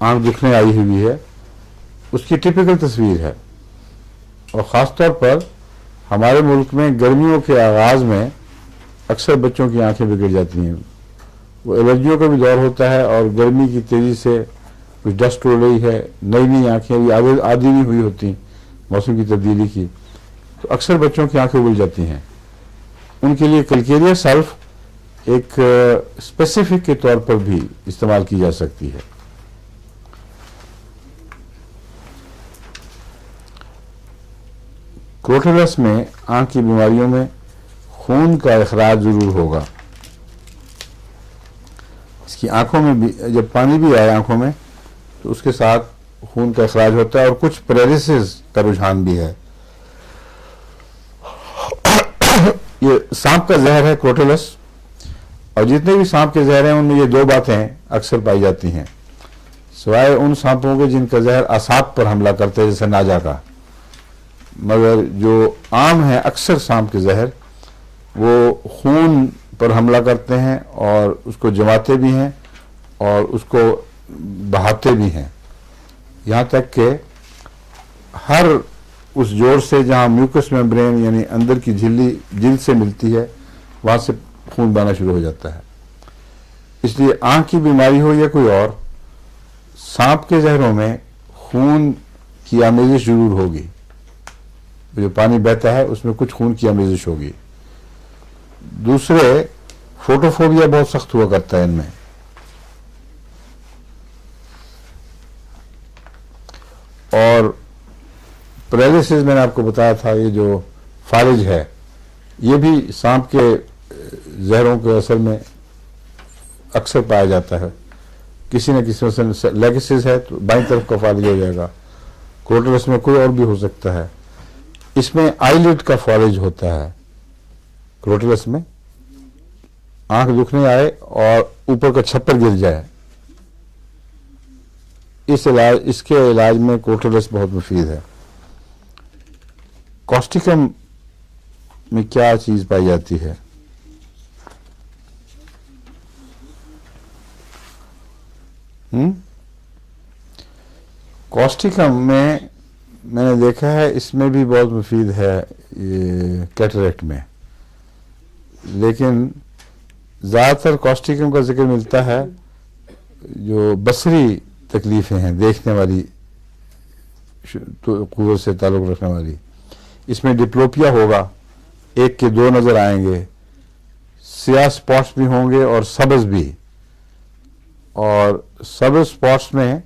आंख दुखने आई हुई है, उसकी टिपिकल तस्वीर है। और ख़ास तौर पर हमारे मुल्क में गर्मियों के आगाज़ में अक्सर बच्चों की आंखें बिगड़ जाती हैं। वो एलर्जियों का भी दौर होता है और गर्मी की तेज़ी से कुछ डस्ट हो रही है, नई नई आंखें भी आदी नहीं हुई होती मौसम की तब्दीली की, तो अक्सर बच्चों की आंखें उबल जाती हैं। उनके लिए कैलकेरिया सल्फ एक स्पेसिफिक के तौर पर भी इस्तेमाल की जा सकती है। क्रोटोलस में आंख की बीमारियों में खून का अखराज जरूर होगा। इसकी आंखों में भी जब पानी भी आए आंखों में तो उसके साथ खून का अखराज होता है और कुछ पैरालिसिस का रुझान भी है। ये सांप का जहर है क्रोटोलस, और जितने भी सांप के जहर हैं उनमें ये दो बातें अक्सर पाई जाती हैं, सिवाय उन सांपों के जिनका जहर असाब पर हमला करते हैं जैसे नाजा का। मगर जो आम है अक्सर सांप के जहर वो खून पर हमला करते हैं और उसको जमाते भी हैं और उसको बहाते भी हैं, यहाँ तक कि हर उस जोड़ से जहाँ म्यूकस मेम्ब्रेन यानी अंदर की झिल्ली जिल्द से मिलती है वहाँ से खून बहना शुरू हो जाता है। इसलिए आँख की बीमारी हो या कोई और, सांप के जहरों में खून की आमेजिश जरूर होगी। जो पानी बहता है उसमें कुछ खून की आमेजिश होगी। दूसरे, फोटोफोबिया बहुत सख्त हुआ करता है इनमें। और पैरालिसिस मैंने आपको बताया था, ये जो फालिज है ये भी सांप के जहरों के असर में अक्सर पाया जाता है। किसी न किसी में लेगिसिस है तो बाईं तरफ का फालिज हो जाएगा, क्रोटोलस में कोई और भी हो सकता है। इसमें आईलिड का फालिज होता है क्रोटोलस में, आंख दुखने आए और ऊपर का छप्पर गिर जाए, इसके इलाज में क्रोटोलस बहुत मुफीद है। कॉस्टिकम में क्या चीज पाई जाती है? कॉस्टिकम में मैंने देखा है इसमें भी बहुत मुफीद है ये कैटरेक्ट में, लेकिन ज़्यादातर कॉस्टिकम का जिक्र मिलता है जो बसरी तकलीफ़ें हैं, देखने वाली तो कुव्वत से ताल्लुक़ रखने वाली। इसमें डिप्लोपिया होगा, एक के दो नज़र आएंगे, सियाह स्पॉट्स भी होंगे और सब्ज़ भी। और सब्ज़ स्पॉट्स में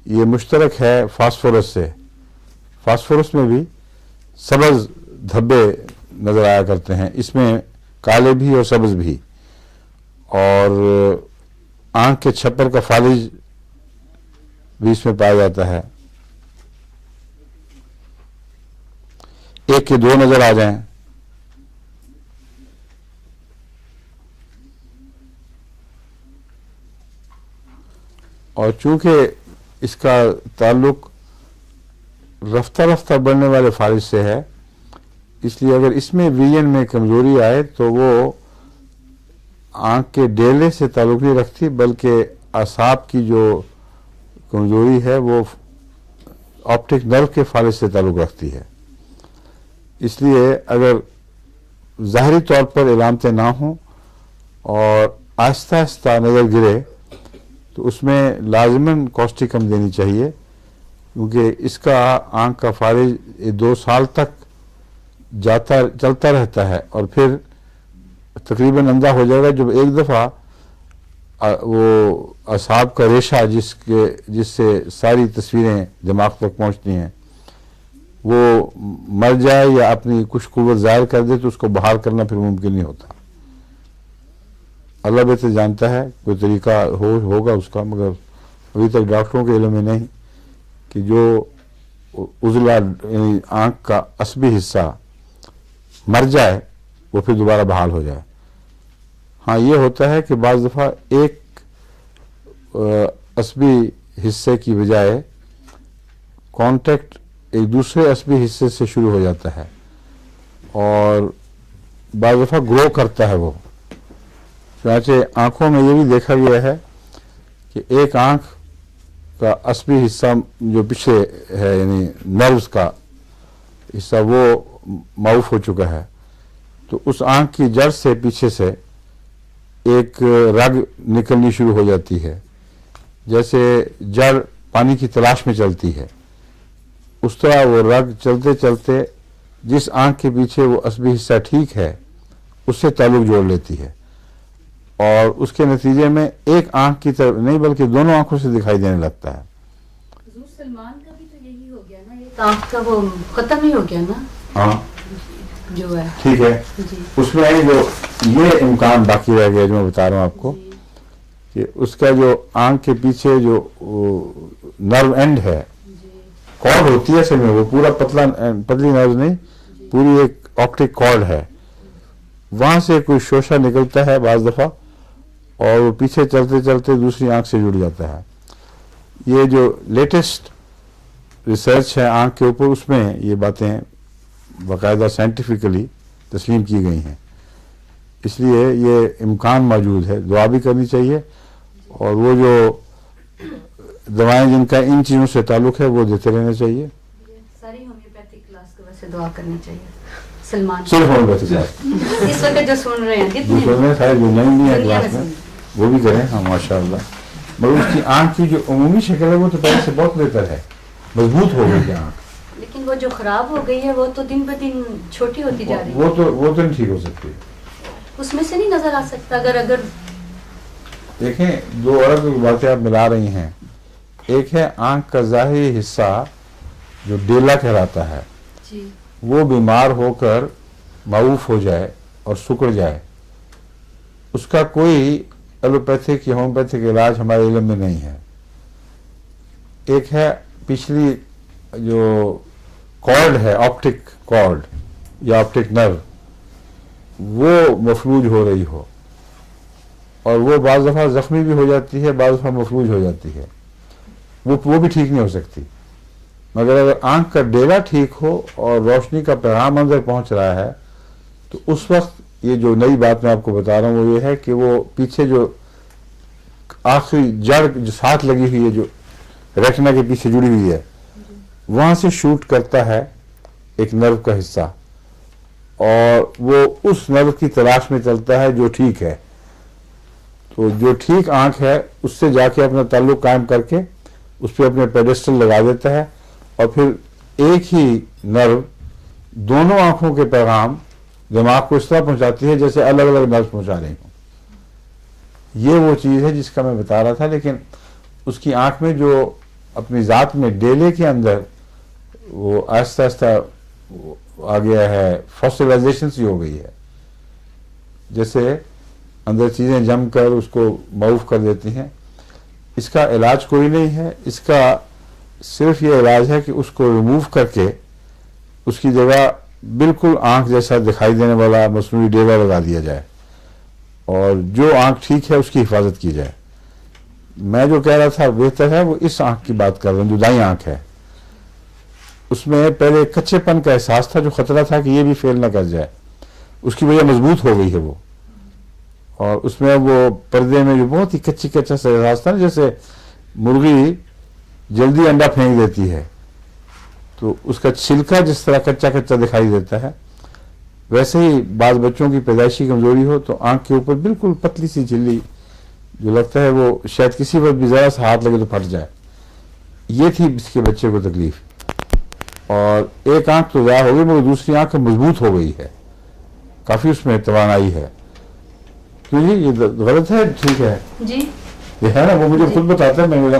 ये मुश्तरक है फास्फोरस से, फास्फोरस में भी सब्ज़ धब्बे नज़र आया करते हैं, इसमें काले भी और सब्ज़ भी। और आंख के छप्पर का फालिज भी इसमें पाया जाता है, एक के दो नज़र आ जाएं। और चूंकि इसका ताल्लुक रफ्ता रफ्ता बढ़ने वाले फालिज से है, इसलिए अगर इसमें विजन में कमजोरी आए तो वो आंख के डेले से ताल्लुक नहीं रखती, बल्कि असाब की जो कमजोरी है वो ऑप्टिक नर्व के फालिज से ताल्लुक़ रखती है। इसलिए अगर ज़ाहरी तौर पर इलामतें ना हों और आहिस्ता आहिस्ता नज़र गिरे तो उसमें लाजमन कॉस्टिकम देनी चाहिए, क्योंकि इसका आँख का फालिज 2 साल तक चलता रहता है और फिर तकरीबन अंधा हो जाएगा जब एक दफ़ा वो असाब का रेशा जिससे सारी तस्वीरें दिमाग तक पहुंचती हैं वो मर जाए या अपनी कुछ कुव्वत ज़ाहिर कर दे तो उसको बहाल करना फिर मुमकिन नहीं होता। अल्लाह बेहतर जानता है कोई तरीका होगा उसका, मगर अभी तक डॉक्टरों के इल्म में नहीं कि जो उजला यानी आँख का असबी हिस्सा मर जाए वो फिर दोबारा बहाल हो जाए। हाँ, ये होता है कि बाज़ दफ़ा एक असबी हिस्से की बजाय कांटेक्ट एक दूसरे असबी हिस्से से शुरू हो जाता है और बाज़ दफ़ा ग्रो करता है वो। चुनांचे आँखों में ये भी देखा गया है कि एक आँख का असबी हिस्सा जो पीछे है यानी नर्व्स का हिस्सा वो माउफ हो चुका है, तो उस आँख की जड़ से पीछे से एक रग निकलनी शुरू हो जाती है। जैसे जड़ पानी की तलाश में चलती है उस तरह वो रग चलते चलते जिस आँख के पीछे वो असबी हिस्सा ठीक है उससे ताल्लुक जोड़ लेती है और उसके नतीजे में एक आँख की तरफ नहीं बल्कि दोनों आँखों से दिखाई देने लगता है। हुजूर सलमान का भी तो यही हो गया ना, एक आँख का वो खत्म ही हो गया ना। हाँ जो है ठीक है, जी उसमें जो ये इम्कान बाकी रह गया जो मैं बता रहा हूँ आपको कि उसका जो आँख के पीछे जो नर्व एंड है, कॉर्ड होती है असल में, वो पूरा पतली नर्व नहीं, पूरी एक ऑप्टिक कॉर्ड है, वहां से कोई शोशा निकलता है बाज दफा और वो पीछे चलते चलते दूसरी आंख से जुड़ जाता है। ये जो लेटेस्ट रिसर्च है आंख के ऊपर उसमें ये बातें बाकायदा साइंटिफिकली तस्लीम की गई हैं, इसलिए ये इम्कान मौजूद है। दुआ भी करनी चाहिए और वो जो दवाएं जिनका इन चीज़ों से ताल्लुक है वो देते रहना चाहिए। सारी होम्योपैथिक क्लास को वैसे दुआ करनी चाहिए सलमान सिर्फ होम्योपैथिक इस वक्त जो सुन रहे हैं जितने सारे जो नहीं भी है दुनिया क्लास में में वो भी करें। हाँ माशाअल्लाह, मगर उसकी आँख की जो अमूमी शक्ल है वो तो पहले से बहुत बेहतर है, मजबूत हो गई है आँख। लेकिन वो जो खराब हो गई है वो तो दिन ब दिन छोटी होती जा रही है, वो तो नहीं ठीक हो सकती। उसमें से नहीं नजर आ सकता। अगर देखें दो अलग अलग बातें आप मिला रही हैं। एक है आँख का ज़ाहिरी हिस्सा जो डेला कहलाता है, जी वो बीमार होकर माऊफ हो जाए और सिकुड़ जाए, उसका कोई एलोपैथिक या होम्योपैथिक इलाज हमारे इल्म में नहीं है। एक है पिछली जो कॉर्ड है, ऑप्टिक कॉर्ड या ऑप्टिक नर्व, वो मफलूज हो रही हो और वो बाज़ दफ़ा ज़ख्मी भी हो जाती है, बाज़ दफ़ा मफलूज हो जाती है, वो भी ठीक नहीं हो सकती। मगर अगर आँख का डेला ठीक हो और रोशनी का पैगाम अंदर पहुंच रहा है तो उस वक्त ये जो नई बात मैं आपको बता रहा हूँ वो ये है कि वो पीछे जो आखिरी जड़ जो साथ लगी हुई है, जो रेटिना के पीछे जुड़ी हुई है, वहां से शूट करता है एक नर्व का हिस्सा और वो उस नर्व की तलाश में चलता है जो ठीक है। तो जो ठीक आंख है उससे जाके अपना ताल्लुक कायम करके उस पर अपने पेडेस्टल लगा देता है और फिर एक ही नर्व दोनों आंखों के पैगाम दिमाग को इस तरह पहुंचाती है जैसे अलग अलग नर्व पहुंचा रही हूँ। ये वो चीज़ है जिसका मैं बता रहा था। लेकिन उसकी आंख में जो अपनी ज़ात में डेले के अंदर वो आहिस्ता आहिस्ता आ गया है, फॉसिलाइजेशन सी हो गई है, जैसे अंदर चीज़ें जम कर उसको माऊफ कर देती हैं। इसका इलाज कोई नहीं है, इसका सिर्फ ये इलाज है कि उसको रिमूव करके उसकी जगह बिल्कुल आंख जैसा दिखाई देने वाला मसनूई डेला लगा दिया जाए और जो आंख ठीक है उसकी हिफाजत की जाए। मैं जो कह रहा था बेहतर है वो इस आंख की बात कर रहा हूँ जो दाईं आंख है, उसमें पहले कच्चेपन का एहसास था, जो खतरा था कि ये भी फेल ना कर जाए, उसकी वजह मजबूत हो गई है वो। और उसमें वो पर्दे में जो बहुत ही कच्चा सा एहसास था ना, जैसे मुर्गी जल्दी अंडा फेंक देती है تو اس کا چھلکا جس طرح کچا کچا دکھائی دیتا ہے، ویسے ہی بعض بچوں کی پیدائشی کمزوری ہو تو آنکھ کے اوپر بالکل پتلی سی جھلی جو لگتا ہے وہ شاید کسی وقت بھی ذرا سا ہاتھ لگے تو پھٹ جائے، یہ تھی اس کے بچے کو تکلیف. اور ایک آنکھ تو ضائع ہو گئی مگر دوسری آنکھ مضبوط ہو گئی ہے، کافی اس میں توانائی ہے. کیوں جی یہ غلط ہے ٹھیک ہے؟ جی یہ ہے نا، وہ مجھے خود بتاتا ہے، میں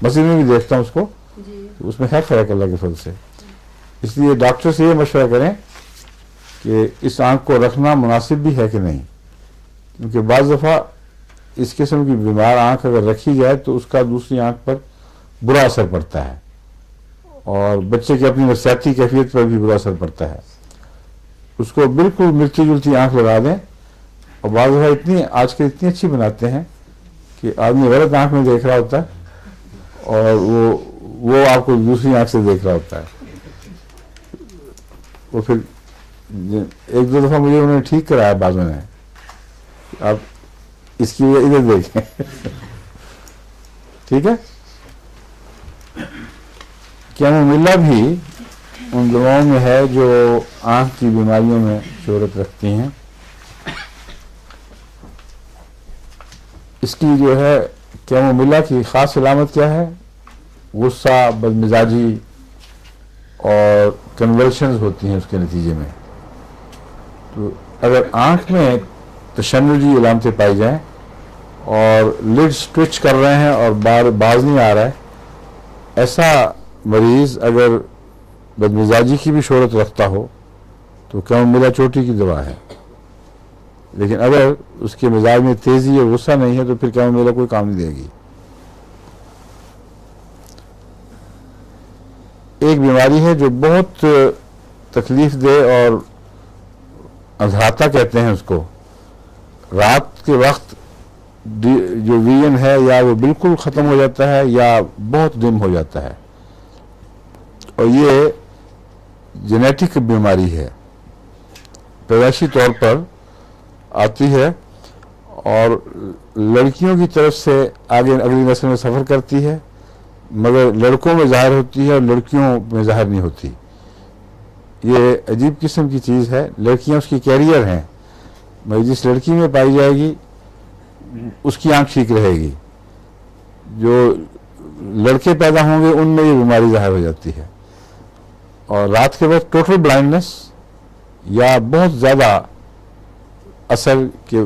مسجد میں بھی دیکھتا ہوں اس کو، جی اس میں ہے فرق اللہ کے فضل سے. اس لیے ڈاکٹر سے یہ مشورہ کریں کہ اس آنکھ کو رکھنا مناسب بھی ہے کہ نہیں، کیونکہ بعض دفعہ اس قسم کی بیمار آنکھ اگر رکھی جائے تو اس کا دوسری آنکھ پر برا اثر پڑتا ہے اور بچے کی اپنی نفسیاتی کیفیت پر بھی برا اثر پڑتا ہے. اس کو بالکل ملتی جلتی آنکھ لگا دیں، اور بعض دفعہ آج کل اتنی اچھی بناتے ہیں کہ آدمی غلط آنکھ میں دیکھ رہا ہوتا ہے اور وہ آپ کو دوسری آنکھ سے دیکھ رہا ہوتا ہے. وہ پھر ایک دو دفعہ مجھے انہوں نے ٹھیک کرایا بازو نے، آپ اس کی وجہ ادھر دیکھیں. ٹھیک ہے. کیمومیلا بھی ان دواؤں میں ہے جو آنکھ کی بیماریوں میں شہرت رکھتی ہیں. اس کی جو ہے کیمومیلا کی خاص علامت کیا ہے؟ غصہ، بدمزاجی اور کنولشنز ہوتی ہیں اس کے نتیجے میں. تو اگر آنکھ میں تشنجی علامتیں پائی جائیں اور لڈز ٹوچ کر رہے ہیں اور باز نہیں آ رہا ہے، ایسا مریض اگر بدمزاجی کی بھی شہرت رکھتا ہو تو کیمومیلا چوٹی کی دوا ہے. لیکن اگر اس کے مزاج میں تیزی اور غصہ نہیں ہے تو پھر کیمومیلا کوئی کام نہیں دے گی. ایک بیماری ہے جو بہت تکلیف دہ اور اندھاتا کہتے ہیں اس کو. رات کے وقت جو ویژن ہے یا وہ بالکل ختم ہو جاتا ہے یا بہت ڈم ہو جاتا ہے، اور یہ جینیٹک بیماری ہے، پیدائشی طور پر آتی ہے اور لڑکیوں کی طرف سے آگے اگلی نسل میں سفر کرتی ہے، مگر لڑکوں میں ظاہر ہوتی ہے اور لڑکیوں میں ظاہر نہیں ہوتی. یہ عجیب قسم کی چیز ہے. لڑکیاں اس کی کیریئر ہیں، مگر جس لڑکی میں پائی جائے گی اس کی آنکھ ٹھیک رہے گی. جو لڑکے پیدا ہوں گے ان میں یہ بیماری ظاہر ہو جاتی ہے. اور رات کے وقت ٹوٹل بلائنڈنس یا بہت زیادہ اثر کہ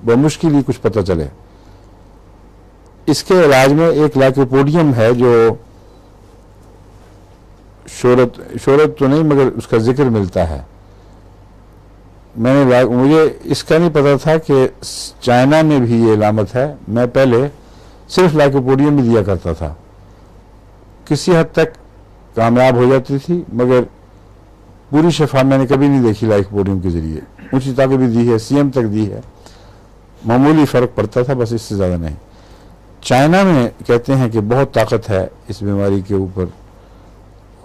بمشکل ہی کچھ پتہ چلے. اس کے علاج میں ایک لائکوپوڈیم ہے جو شہرت تو نہیں مگر اس کا ذکر ملتا ہے. مجھے اس کا نہیں پتا تھا کہ چائنا میں بھی یہ علامت ہے. میں پہلے صرف لائکوپوڈیم بھی دیا کرتا تھا، کسی حد تک کامیاب ہو جاتی تھی مگر پوری شفا میں نے کبھی نہیں دیکھی لائکوپوڈیم کے ذریعے. اونچی طاقت بھی دی ہے، CM تک دی ہے، معمولی فرق پڑتا تھا بس، اس سے زیادہ نہیں. چائنا میں کہتے ہیں کہ بہت طاقت ہے اس بیماری کے اوپر،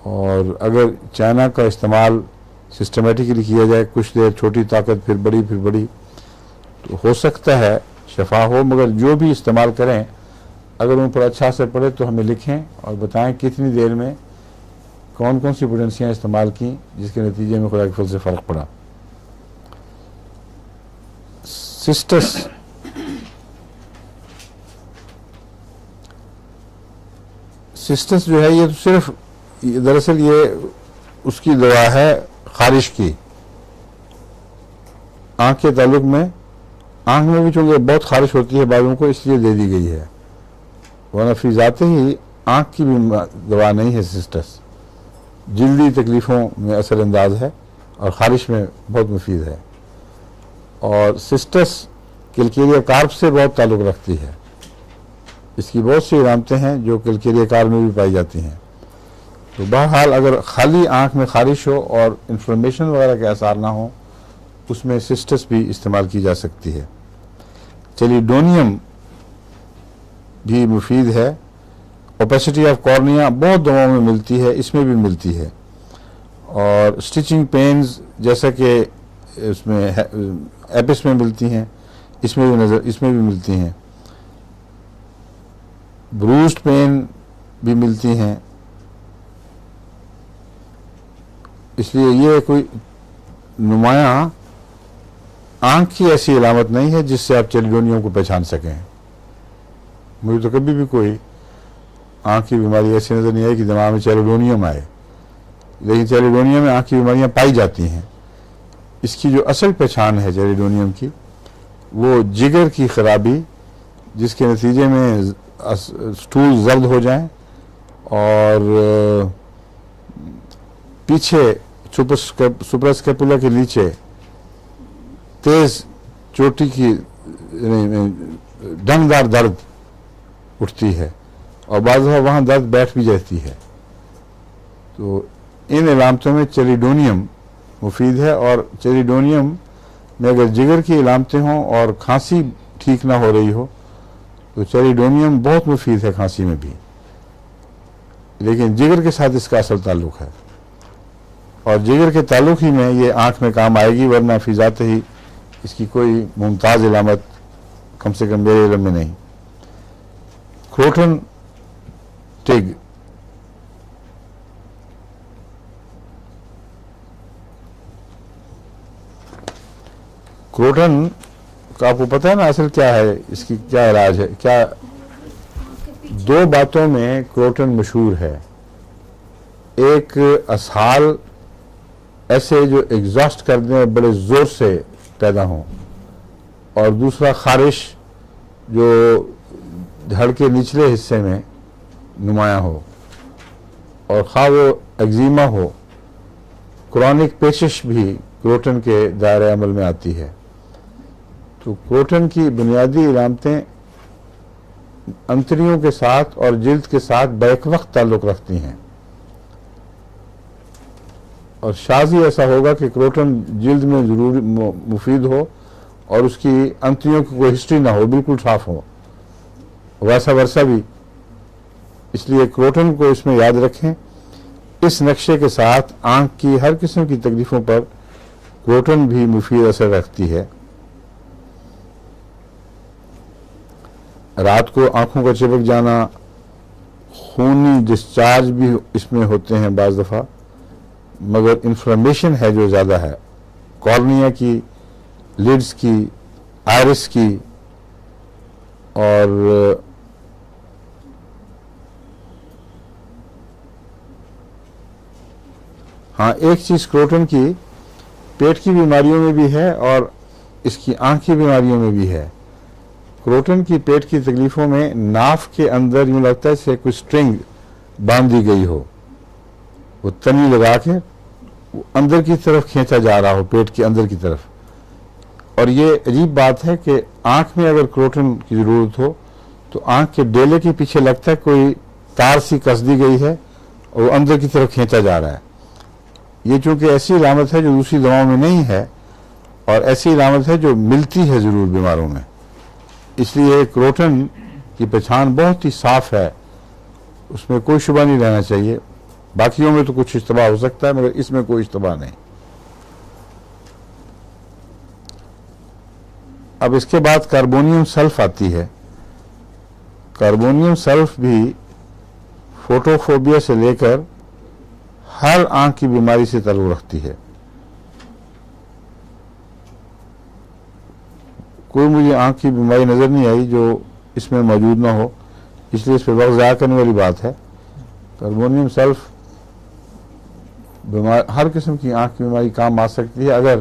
اور اگر چائنا کا استعمال سسٹمیٹکلی کیا جائے، کچھ دیر چھوٹی طاقت پھر بڑی تو ہو سکتا ہے شفا ہو. مگر جو بھی استعمال کریں اگر ان پر اچھا اثر پڑے تو ہمیں لکھیں اور بتائیں کتنی دیر میں کون کون سی پوٹنسیاں استعمال کی جس کے نتیجے میں خدا کے فضل سے فرق پڑا. سسٹس جو ہے یہ تو صرف دراصل یہ اس کی دوا ہے خارش کی. آنکھ کے تعلق میں آنکھ میں بھی چونکہ بہت خارش ہوتی ہے بعضوں کو، اس لیے دے دی گئی ہے، ورنہ فی ذاتے ہی آنکھ کی بھی دوا نہیں ہے سسٹس. جلدی تکلیفوں میں اثر انداز ہے اور خارش میں بہت مفید ہے. اور سسٹس کلکیریا کارپ سے بہت تعلق رکھتی ہے. اس کی بہت سی علامتیں ہیں جو کلکیریا کارپ میں بھی پائی جاتی ہیں. تو بہرحال اگر خالی آنکھ میں خارش ہو اور انفلمیشن وغیرہ کے آثار نہ ہوں اس میں سسٹس بھی استعمال کی جا سکتی ہے. چیلیڈونیم بھی مفید ہے. اوپیسٹی آف کارنیا بہت دواؤں میں ملتی ہے، اس میں بھی ملتی ہے. اور اسٹیچنگ پینز جیسا کہ اس میں ایپس میں ملتی ہیں، اس میں بھی ملتی ہیں. بروسڈ پین بھی ملتی ہیں. اس لیے یہ کوئی نمایاں آنکھ کی ایسی علامت نہیں ہے جس سے آپ چیلیڈونیم کو پہچان سکیں. مجھے تو کبھی بھی کوئی آنکھ کی بیماری ایسی نظر نہیں آئی کہ دماغ میں چیلیڈونیم آئے، لیکن چیلیڈونیم میں آنکھ کی بیماریاں پائی جاتی ہیں. اس کی جو اصل پہچان ہے چیلیڈونیم کی، وہ جگر کی خرابی جس کے نتیجے میں سٹول زرد ہو جائیں اور پیچھے سپراسکیپولا کے نیچے تیز چوٹی کی ڈنگدار درد اٹھتی ہے اور بعض دفعہ وہاں درد بیٹھ بھی جاتی ہے. تو ان علامتوں میں چیلیڈونیم مفید ہے، اور چیلیڈونیم میں اگر جگر کی علامتیں ہوں اور کھانسی ٹھیک نہ ہو رہی ہو تو چیلیڈونیم بہت مفید ہے کھانسی میں بھی، لیکن جگر کے ساتھ اس کا اصل تعلق ہے، اور جگر کے تعلق ہی میں یہ آنکھ میں کام آئے گی، ورنہ فی ذات ہی اس کی کوئی ممتاز علامت کم سے کم میرے علم میں نہیں. کروٹن ٹگ کروٹن کا آپ کو پتہ ہے نا اصل کیا ہے، اس کی کیا علاج ہے؟ کیا دو باتوں میں کروٹن مشہور ہے. ایک اسہال ایسے جو ایگزاسٹ کر دیں بڑے زور سے پیدا ہوں، اور دوسرا خارش جو دھڑ کے نچلے حصے میں نمایاں ہو، اور خواہ وہ ایگزیما ہو. کرونک پیچش بھی کروٹن کے دائرۂ عمل میں آتی ہے. تو کروٹن کی بنیادی علامتیں انتڑیوں کے ساتھ اور جلد کے ساتھ بیک وقت تعلق رکھتی ہیں، اور شاذ ہی ایسا ہوگا کہ کروٹن جلد میں ضرور مفید ہو اور اس کی انتڑیوں کی کوئی ہسٹری نہ ہو، بالکل صاف ہو، ویسا ورثہ بھی. اس لیے کروٹن کو اس میں یاد رکھیں. اس نقشے کے ساتھ آنکھ کی ہر قسم کی تکلیفوں پر کروٹن بھی مفید اثر رکھتی ہے. رات کو آنکھوں کا چپک جانا، خونی ڈسچارج بھی اس میں ہوتے ہیں بعض دفعہ، مگر انفلمیشن ہے جو زیادہ ہے، کارنیا کی، لیڈز کی، آئرس کی، اور ہاں ایک چیز کروٹن کی پیٹ کی بیماریوں میں بھی ہے اور اس کی آنکھ کی بیماریوں میں بھی ہے. کروٹن کی پیٹ کی تکلیفوں میں ناف کے اندر یوں لگتا ہے جیسے کوئی سٹرنگ باندھ دی گئی ہو، وہ تنی لگا کے وہ اندر کی طرف کھینچا جا رہا ہو، پیٹ کے اندر کی طرف. اور یہ عجیب بات ہے کہ آنکھ میں اگر کروٹن کی ضرورت ہو تو آنکھ کے ڈیلے کے پیچھے لگتا ہے کوئی تار سی کس دی گئی ہے اور وہ اندر کی طرف کھینچا جا رہا ہے. یہ چونکہ ایسی علامت ہے جو دوسری دواؤں میں نہیں ہے، اور ایسی علامت ہے جو ملتی ہے ضرور بیماروں میں. اس لیے کروٹن کی پہچان بہت ہی صاف ہے، اس میں کوئی شبہ نہیں رہنا چاہیے. باقیوں میں تو کچھ اشتباہ ہو سکتا ہے مگر اس میں کوئی اشتباہ نہیں. اب اس کے بعد کاربونیم سلف آتی ہے. کاربونیم سلف بھی فوٹوفوبیا سے لے کر ہر آنکھ کی بیماری سے تعلق رکھتی ہے. کوئی مجھے آنکھ کی بیماری نظر نہیں آئی جو اس میں موجود نہ ہو، اس لیے اس پہ وقت ضائع کرنے والی بات ہے. کاربونیم سلف ہر قسم کی آنکھ کی بیماری کام آ سکتی ہے اگر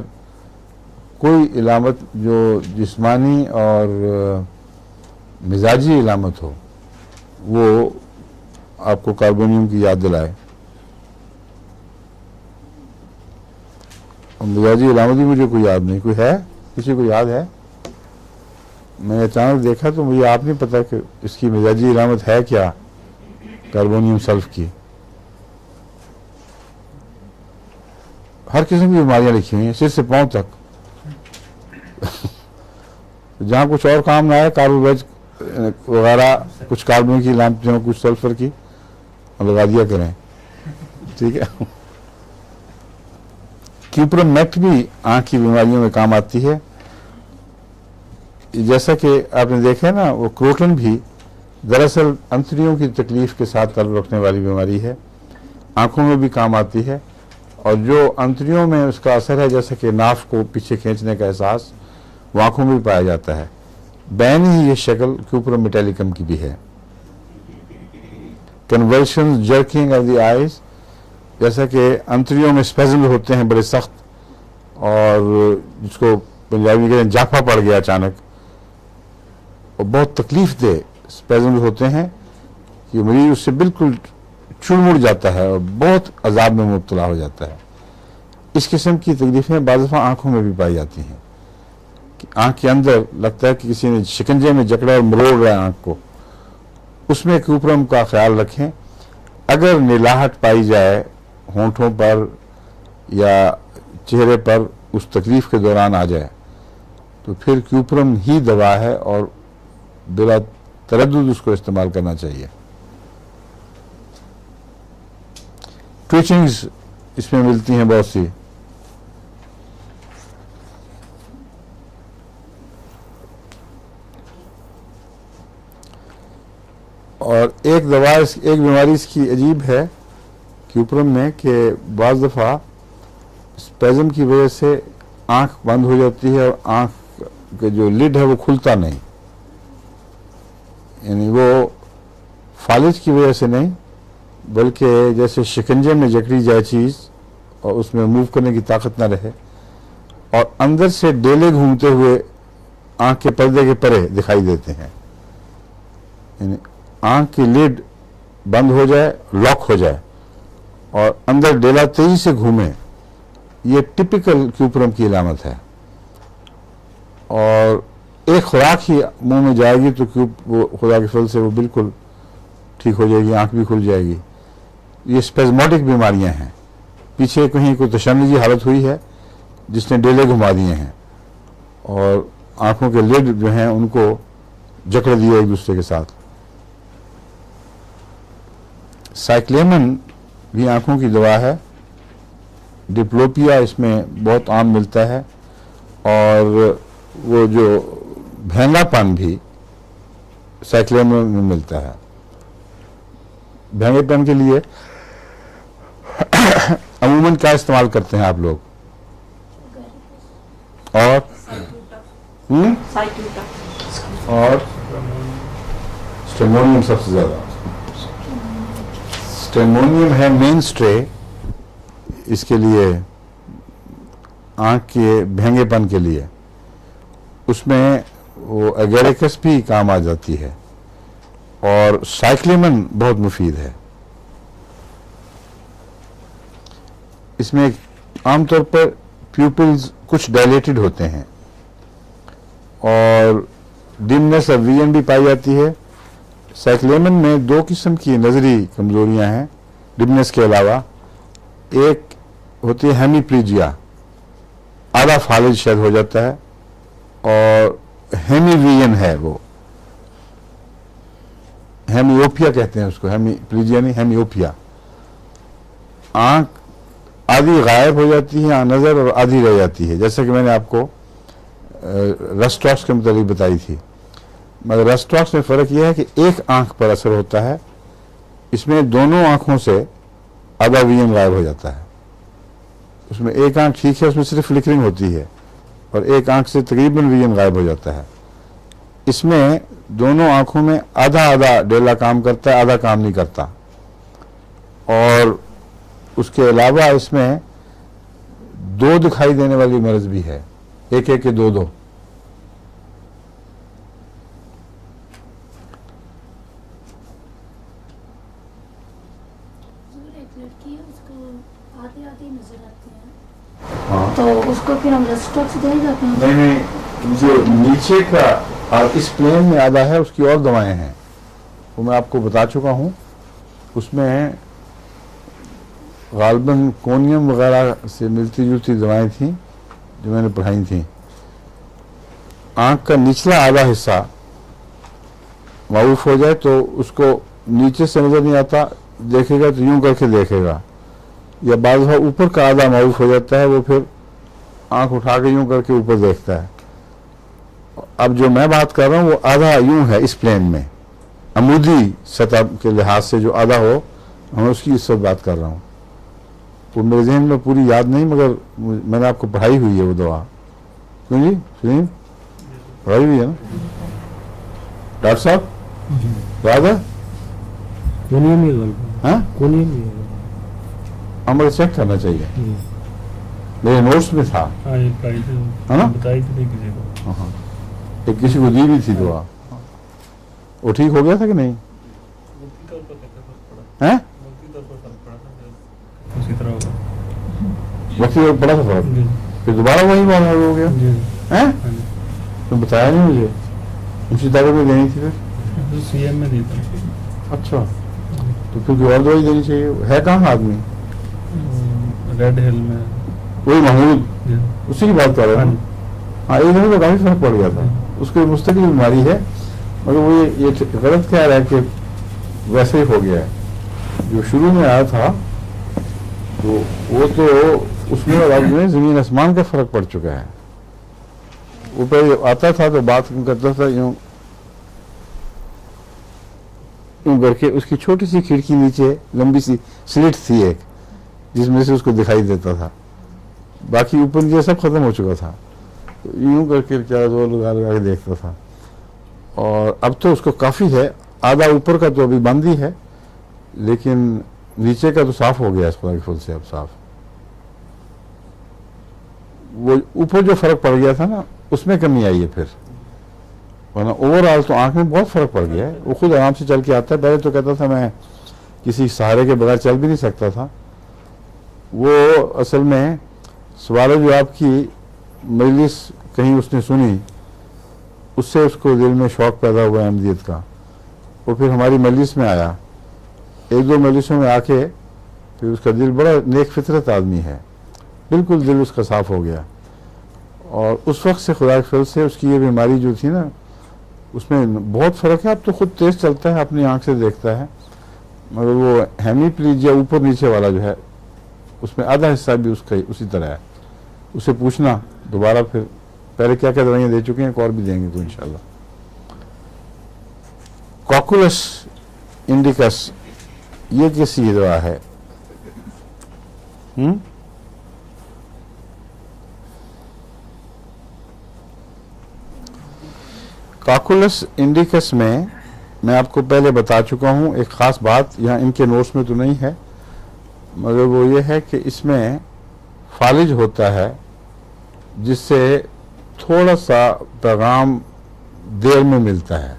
کوئی علامت جو جسمانی اور مزاجی علامت ہو وہ آپ کو کاربونیم کی یاد دلائے. اور مزاجی علامت بھی مجھے کوئی یاد نہیں. کوئی ہے؟ کسی کو یاد ہے؟ میں نے اچانک دیکھا تو مجھے آپ نہیں پتا کہ اس کی مزاجی علامت ہے کیا کاربونیم سلف کی. ہر قسم کی بیماریاں لکھی ہوئی ہیں سر سے پاؤں تک. جہاں کچھ اور کام نہ آئے کاربویج وغیرہ کچھ کاربن کی علامتیں ہوں کچھ سلفر کی لگا دیا کریں. ٹھیک ہے. کیوپرمیکٹ بھی آنکھ کی بیماریوں میں کام آتی ہے. جیسا کہ آپ نے دیکھا نا وہ کروٹن بھی دراصل انتڑیوں کی تکلیف کے ساتھ تعلق رکھنے والی بیماری ہے. آنکھوں میں بھی کام آتی ہے اور جو انتریوں میں اس کا اثر ہے جیسے کہ ناف کو پیچھے کھینچنے کا احساس وہ آنکھوں میں بھی پایا جاتا ہے. بین ہی یہ شکل کیوپرم میٹیلیکم کی بھی ہے. Conversion jerking of the eyes جیسا کہ انتریوں میں اسپیزم ہوتے ہیں بڑے سخت اور جس کو پنجابی میں کہتے ہیں جاپا پڑ گیا اچانک اور بہت تکلیف دہ اسپیزم ہوتے ہیں کہ مریض اس سے بالکل چڑمڑ جاتا ہے اور بہت عذاب میں مبتلا ہو جاتا ہے. اس قسم کی تکلیفیں بعض دفعہ آنکھوں میں بھی پائی جاتی ہیں کہ آنکھ کے اندر لگتا ہے کہ کسی نے شکنجے میں جکڑا اور مروڑ رہا ہے آنکھ کو. اس میں کیوپرم کا خیال رکھیں. اگر نلاہٹ پائی جائے ہونٹوں پر یا چہرے پر اس تکلیف کے دوران آ جائے تو پھر کیوپرم ہی دوا ہے اور بلا تردد اس کو استعمال کرنا چاہیے. ٹویچنگز اس میں ملتی ہیں بہت سی. اور ایک بیماری اس کی عجیب ہے کیوپرم میں کہ بعض دفعہ اسپیزم کی وجہ سے آنکھ بند ہو جاتی ہے اور آنکھ کے جو لڈ ہے وہ کھلتا نہیں. یعنی وہ فالج کی وجہ سے نہیں بلکہ جیسے شکنجے میں جکڑی جائے چیز اور اس میں موو کرنے کی طاقت نہ رہے اور اندر سے ڈیلے گھومتے ہوئے آنکھ کے پردے کے پرے دکھائی دیتے ہیں. یعنی آنکھ کی لڈ بند ہو جائے لاک ہو جائے اور اندر ڈیلا تیزی سے گھومے. یہ ٹپیکل کیوپرم کی علامت ہے. اور ایک خوراک ہی منہ میں جائے گی تو وہ خدا کے فضل سے وہ بالکل ٹھیک ہو جائے گی, آنکھ بھی کھل جائے گی. یہ اسپیزموٹک بیماریاں ہیں. پیچھے کہیں کوئی تشنجی حالت ہوئی ہے جس نے ڈیلے گھما دیے ہیں اور آنکھوں کے لڈ جو ہیں ان کو جکڑ دیے ایک دوسرے کے ساتھ. سائکلیمن بھی آنکھوں کی دوا ہے. ڈپلوپیا اس میں بہت عام ملتا ہے اور وہ جو بھینگا پن بھی سائکلیمن میں ملتا ہے. بھینگے پن کے لیے عموماً کیا استعمال کرتے ہیں آپ لوگ؟ اور اسٹیمونیم سب سے زیادہ. اسٹیمونیم ہے مین سٹرے اس کے لیے آنکھ کے بھینگے پن کے لیے. اس میں وہ ایگیریکس بھی کام آ جاتی ہے اور سائکلیمن بہت مفید ہے. اس میں عام طور پر پیوپلز کچھ ڈائلیٹڈ ہوتے ہیں اور ڈمنس آف ویژن بھی پائی جاتی ہے. سائکلیمن میں دو قسم کی نظری کمزوریاں ہیں ڈمنس کے علاوہ. ایک ہوتی ہے ہیمیپلیجیا, آدھا فالج شاید ہو جاتا ہے, اور ہیمی ویژن ہے وہ ہیمیوپیا کہتے ہیں اس کو. ہیمیپلیجیا نہیں, ہیمیوپیا. آنکھ آدھی غائب ہو جاتی ہے نظر اور آدھی رہ جاتی ہے, جیسا کہ میں نے آپ کو رسٹاکس کے متعلق بتائی تھی. مگر رسٹاکس میں فرق یہ ہے کہ ایک آنکھ پر اثر ہوتا ہے, اس میں دونوں آنکھوں سے آدھا ویژن غائب ہو جاتا ہے. اس میں ایک آنکھ ٹھیک ہے, اس میں صرف فلکرنگ ہوتی ہے, اور ایک آنکھ سے تقریباً ویژن غائب ہو جاتا ہے. اس میں دونوں آنکھوں میں آدھا آدھا ڈیلا کام کرتا ہے, آدھا کام نہیں کرتا. اور اس کے علاوہ اس میں دو دکھائی دینے والی مرض بھی ہے, ایک ایک کے دو دو. ایک لڑکی ہے, اس کو آدھی آدھی نظر آتی ہے ہاں تو اس کو پھر ہم رسٹاکس دے جاتے ہیں. نہیں, جو نیچے کا اور اس پلین میں آدھا ہے اس کی اور دوائیں ہیں, وہ میں آپ کو بتا چکا ہوں. اس میں غالباً کونیم وغیرہ سے ملتی جلتی دوائیں تھیں جو میں نے پڑھائی تھیں. آنکھ کا نچلا آدھا حصہ معروف ہو جائے تو اس کو نیچے سے نظر نہیں آتا, دیکھے گا تو یوں کر کے دیکھے گا, یا بعض دفعہ اوپر کا آدھا معروف ہو جاتا ہے, وہ پھر آنکھ اٹھا کے یوں کر کے اوپر دیکھتا ہے. اب جو میں بات کر رہا ہوں وہ آدھا یوں ہے اس پلین میں, عمودی سطح کے لحاظ سے جو آدھا ہو, میں اس کی اس وقت بات کر رہا ہوں. वो मेरे जहन में पूरी याद नहीं, मगर मैंने आपको पढ़ाई हुई है वो दवा। क्यों जी सुनील, पढ़ाई हुई है ना डॉक्टर साहब? याद है? कोनियम ही गलबा, हाँ, कोनियम ही है। हमें चेक करना चाहिए, मेरे नोट्स में था। हाँ ये पाई थी, है ना? बताई थी किसी को। हाँ, एक किसी को दी भी थी दवा, वो ठीक हो गया था कि नहीं? मुफ्ती तौर पर कैसे फर्क पड़ा? हैं? मुफ्ती तौर पर फर्क पड़ा था, उसी तरह होगा। वक्त में पड़ा था फर्क, जी फिर दोबारा वही बात हो गया। जी हैं? हाँ जी। तो बताया नहीं मुझे, उसी तारीख में देनी थी फिर। तो सीएम में दी था। अच्छा, तो फिर कोई और दवाई देनी चाहिए। है कहाँ आदमी? रेड हिल में। वही महमूद, जी उसी की बात कर रहे हाँ हैं। जी। हाँ, एक दिन तो काफी फर्क पड़ गया था, उसको मुस्तकिल बीमारी है, मगर वो ये गलत कह रहा है कि वैसे ही हो गया है। जो शुरू में आया था तो वो तो उसमें और अब में जमीन आसमान का फर्क पड़ चुका है। वो पहले आता था तो बात करता था यूं यूं करके, उसकी छोटी सी खिड़की नीचे लंबी सी स्लिट थी एक, जिसमें से उसको दिखाई देता था, बाकी ऊपर नीचे सब खत्म हो चुका था। तो यूं करके बेचारा जोर लगा लगा के देखता था। और अब तो उसको काफ़ी है, आधा ऊपर का तो अभी बंद ही है, लेकिन नीचे का तो साफ हो गया इस खुदा के फल से अब साफ। वो ऊपर जो फर्क पड़ गया था ना, उसमें कमी आई है फिर, वरना ओवरऑल तो आंख में बहुत फर्क पड़ गया है। वो खुद आराम से चल के आता है, पहले तो कहता था मैं किसी सहारे के बगैर चल भी नहीं सकता था। वो असल में सवाल जो आपकी मजलिस कहीं उसने सुनी, उससे उसको दिल में शौक़ पैदा हुआ अहमदियत का। वो फिर हमारी मजलिस में आया, एक दो मजलिसों में आके फिर उसका दिल बड़ा नेक फितरत आदमी है, बिल्कुल दिल उसका साफ़ हो गया। और उस वक्त से खुदा के फजल से उसकी ये बीमारी जो थी ना, उसमें बहुत फ़र्क है। अब तो खुद तेज़ चलता है, अपनी आंख से देखता है, मगर वो हेमीप्लीजिया ऊपर नीचे वाला जो है, उसमें आधा हिस्सा भी उसका उसी तरह है। उसे पूछना दोबारा, फिर पहले क्या क्या दवाइयाँ दे चुके हैं, एक और भी देंगे तो इंशाल्लाह। कॉकुलस इंडिकस, ये किसी दवा है? कॉकुलस इंडिकस में मैं आपको पहले बता चुका हूँ एक ख़ास बात, यहाँ इनके नोट्स में तो नहीं है, मगर वो ये है कि इसमें फालिज होता है, जिससे थोड़ा सा पैगाम देर में मिलता है।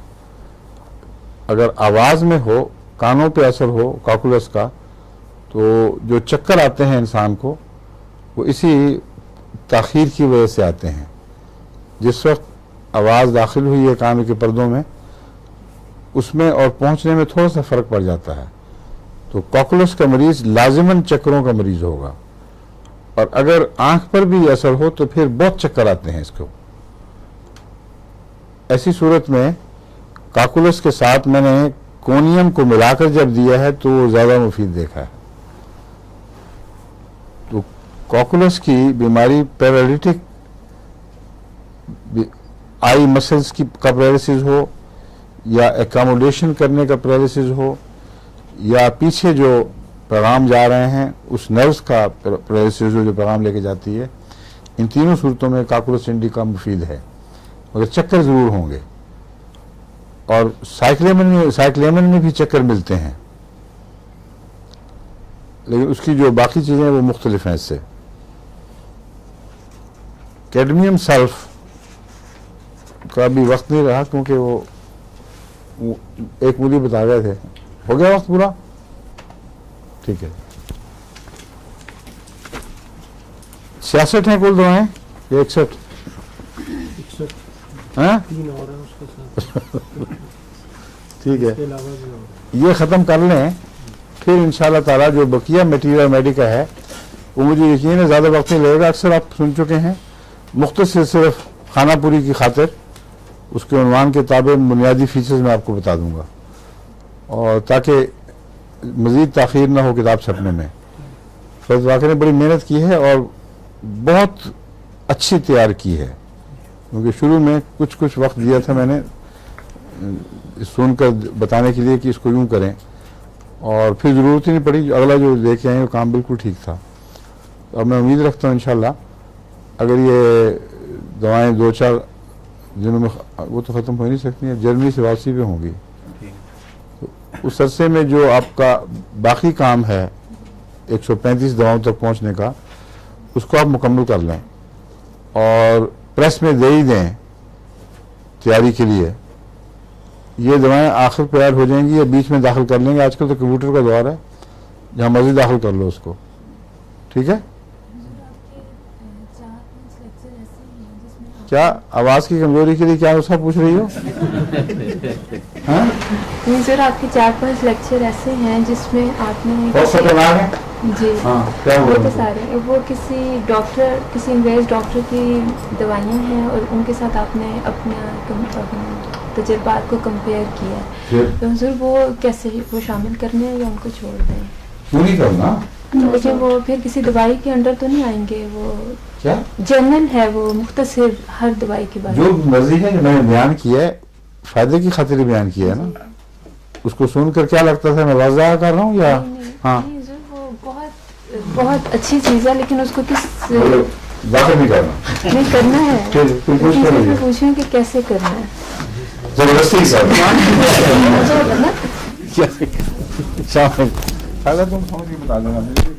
अगर आवाज़ में हो, कानों पे असर हो कॉकुलस का, तो जो चक्कर आते हैं इंसान को, वो इसी ताख़ीर की वजह से आते हैं। जिस वक्त आवाज़ दाखिल हुई है कानों के पर्दों में, उसमें और पहुंचने में थोड़ा सा फ़र्क पड़ जाता है। तो कॉकुलस का मरीज़ लाजिमन चक्करों का मरीज़ होगा, और अगर आंख पर भी असर हो तो फिर बहुत चक्कर आते हैं इसको। ऐसी सूरत में कॉकुलस के साथ मैंने कोनियम को मिलाकर जब दिया है तो वो ज़्यादा मुफीद देखा है। तो कॉकुलस की बीमारी पैरालिटिक आई मसल्स की का पैरालिसिस हो, या एकोमोडेशन करने का पैरालिसिस हो, या पीछे जो पैगाम जा रहे हैं उस नर्व्स का पैरालिसिस हो जो पैगाम लेके जाती है, इन तीनों सूरतों में कॉकुलस इंडिका मुफीद है, मगर चक्कर ज़रूर होंगे। और साइक्लेमन में भी चक्कर मिलते हैं, लेकिन उसकी जो बाकी चीज़ें वो मुख्तलिफ हैं इससे। कैडमियम सल्फ का भी वक्त नहीं रहा, क्योंकि वो एक मुझे बता गए थे। हो गया वक्त पूरा? ठीक है। 66 हैं कुल दवाएं या 61? हाँ 3 और है उसके साथ, ठीक है, इसके अलावा भी और। ये ख़त्म कर लें, फिर इंशाल्लाह ताला जो बकिया मटीरियल मेडिका है वो मुझे यकीन है ज़्यादा वक्त नहीं लगेगा। अक्सर आप सुन चुके हैं, मुख्तसर सिर्फ खाना पूरी की खातिर उसके उन्वान के ताबे बुनियादी फीचर्स मैं आपको बता दूंगा, और ताकि मज़ीद ताख़ीर ना हो किताब छपने में। फैज़ वाक़ई ने बड़ी मेहनत की है और बहुत अच्छी तैयार की है, क्योंकि शुरू में कुछ वक्त दिया था मैंने सुनकर बताने के लिए कि इसको यूँ करें, और फिर ज़रूरत ही नहीं पड़ी। अगला जो लेके आए वो काम बिल्कुल ठीक था। और मैं उम्मीद रखता हूँ इंशाल्लाह अगर ये दवाएं 2-4 दिनों में वो तो ख़त्म हो ही नहीं सकती हैं, जर्मनी से वापसी पे होंगी, तो उस अरसे में जो आपका बाकी काम है 135 दवाओं तक पहुँचने का, उसको आप मुकम्मल कर लें और प्रेस में दे ही दें तैयारी के लिए। ये दवाएं आखिर पे ऐड हो जाएंगी या बीच में दाखिल कर लेंगे, आजकल तो कंप्यूटर का दौर है, जहाँ मर्जी दाखिल कर लो उसको, ठीक है। क्या आवाज़ की कमजोरी के लिए क्या उसका पूछ रही हो? हाँ? नहीं सर, आपके 4-5 लेक्चर ऐसे हैं जिसमें आपने बहुत खतरनाक है। जी हाँ, क्या वो हुआ? तो सारे वो किसी डॉक्टर, किसी इंग्लिश डॉक्टर की दवाइयाँ हैं और उनके साथ आपने अपने तजुर्बात को कंपेयर किया है, फिर तो हुजूर वो कैसे वो शामिल करने हैं या उनको छोड़ दें? क्यों नहीं करना? लेकिन वो फिर किसी दवाई के अंडर तो नहीं आएंगे, वो क्या जनरल है, वो मुख्तसर हर दवाई के बारे जो में। मर्जी है जो मैंने बयान किया है फायदे की खातिर बयान किया है ना, उसको सुनकर क्या लगता था मैं वाज़ा कर रहा हूँ या? नहीं, हाँ, नहीं हुजूर, वो बहुत अच्छी चीज़ है, लेकिन उसको किस दाखिल नहीं करना, नहीं करना है। फिर कुछ किसी करोगे से पूछें कि कैसे करना है। जबरदस्ती सर ना क्या तुम समझ के बता देना मुझे।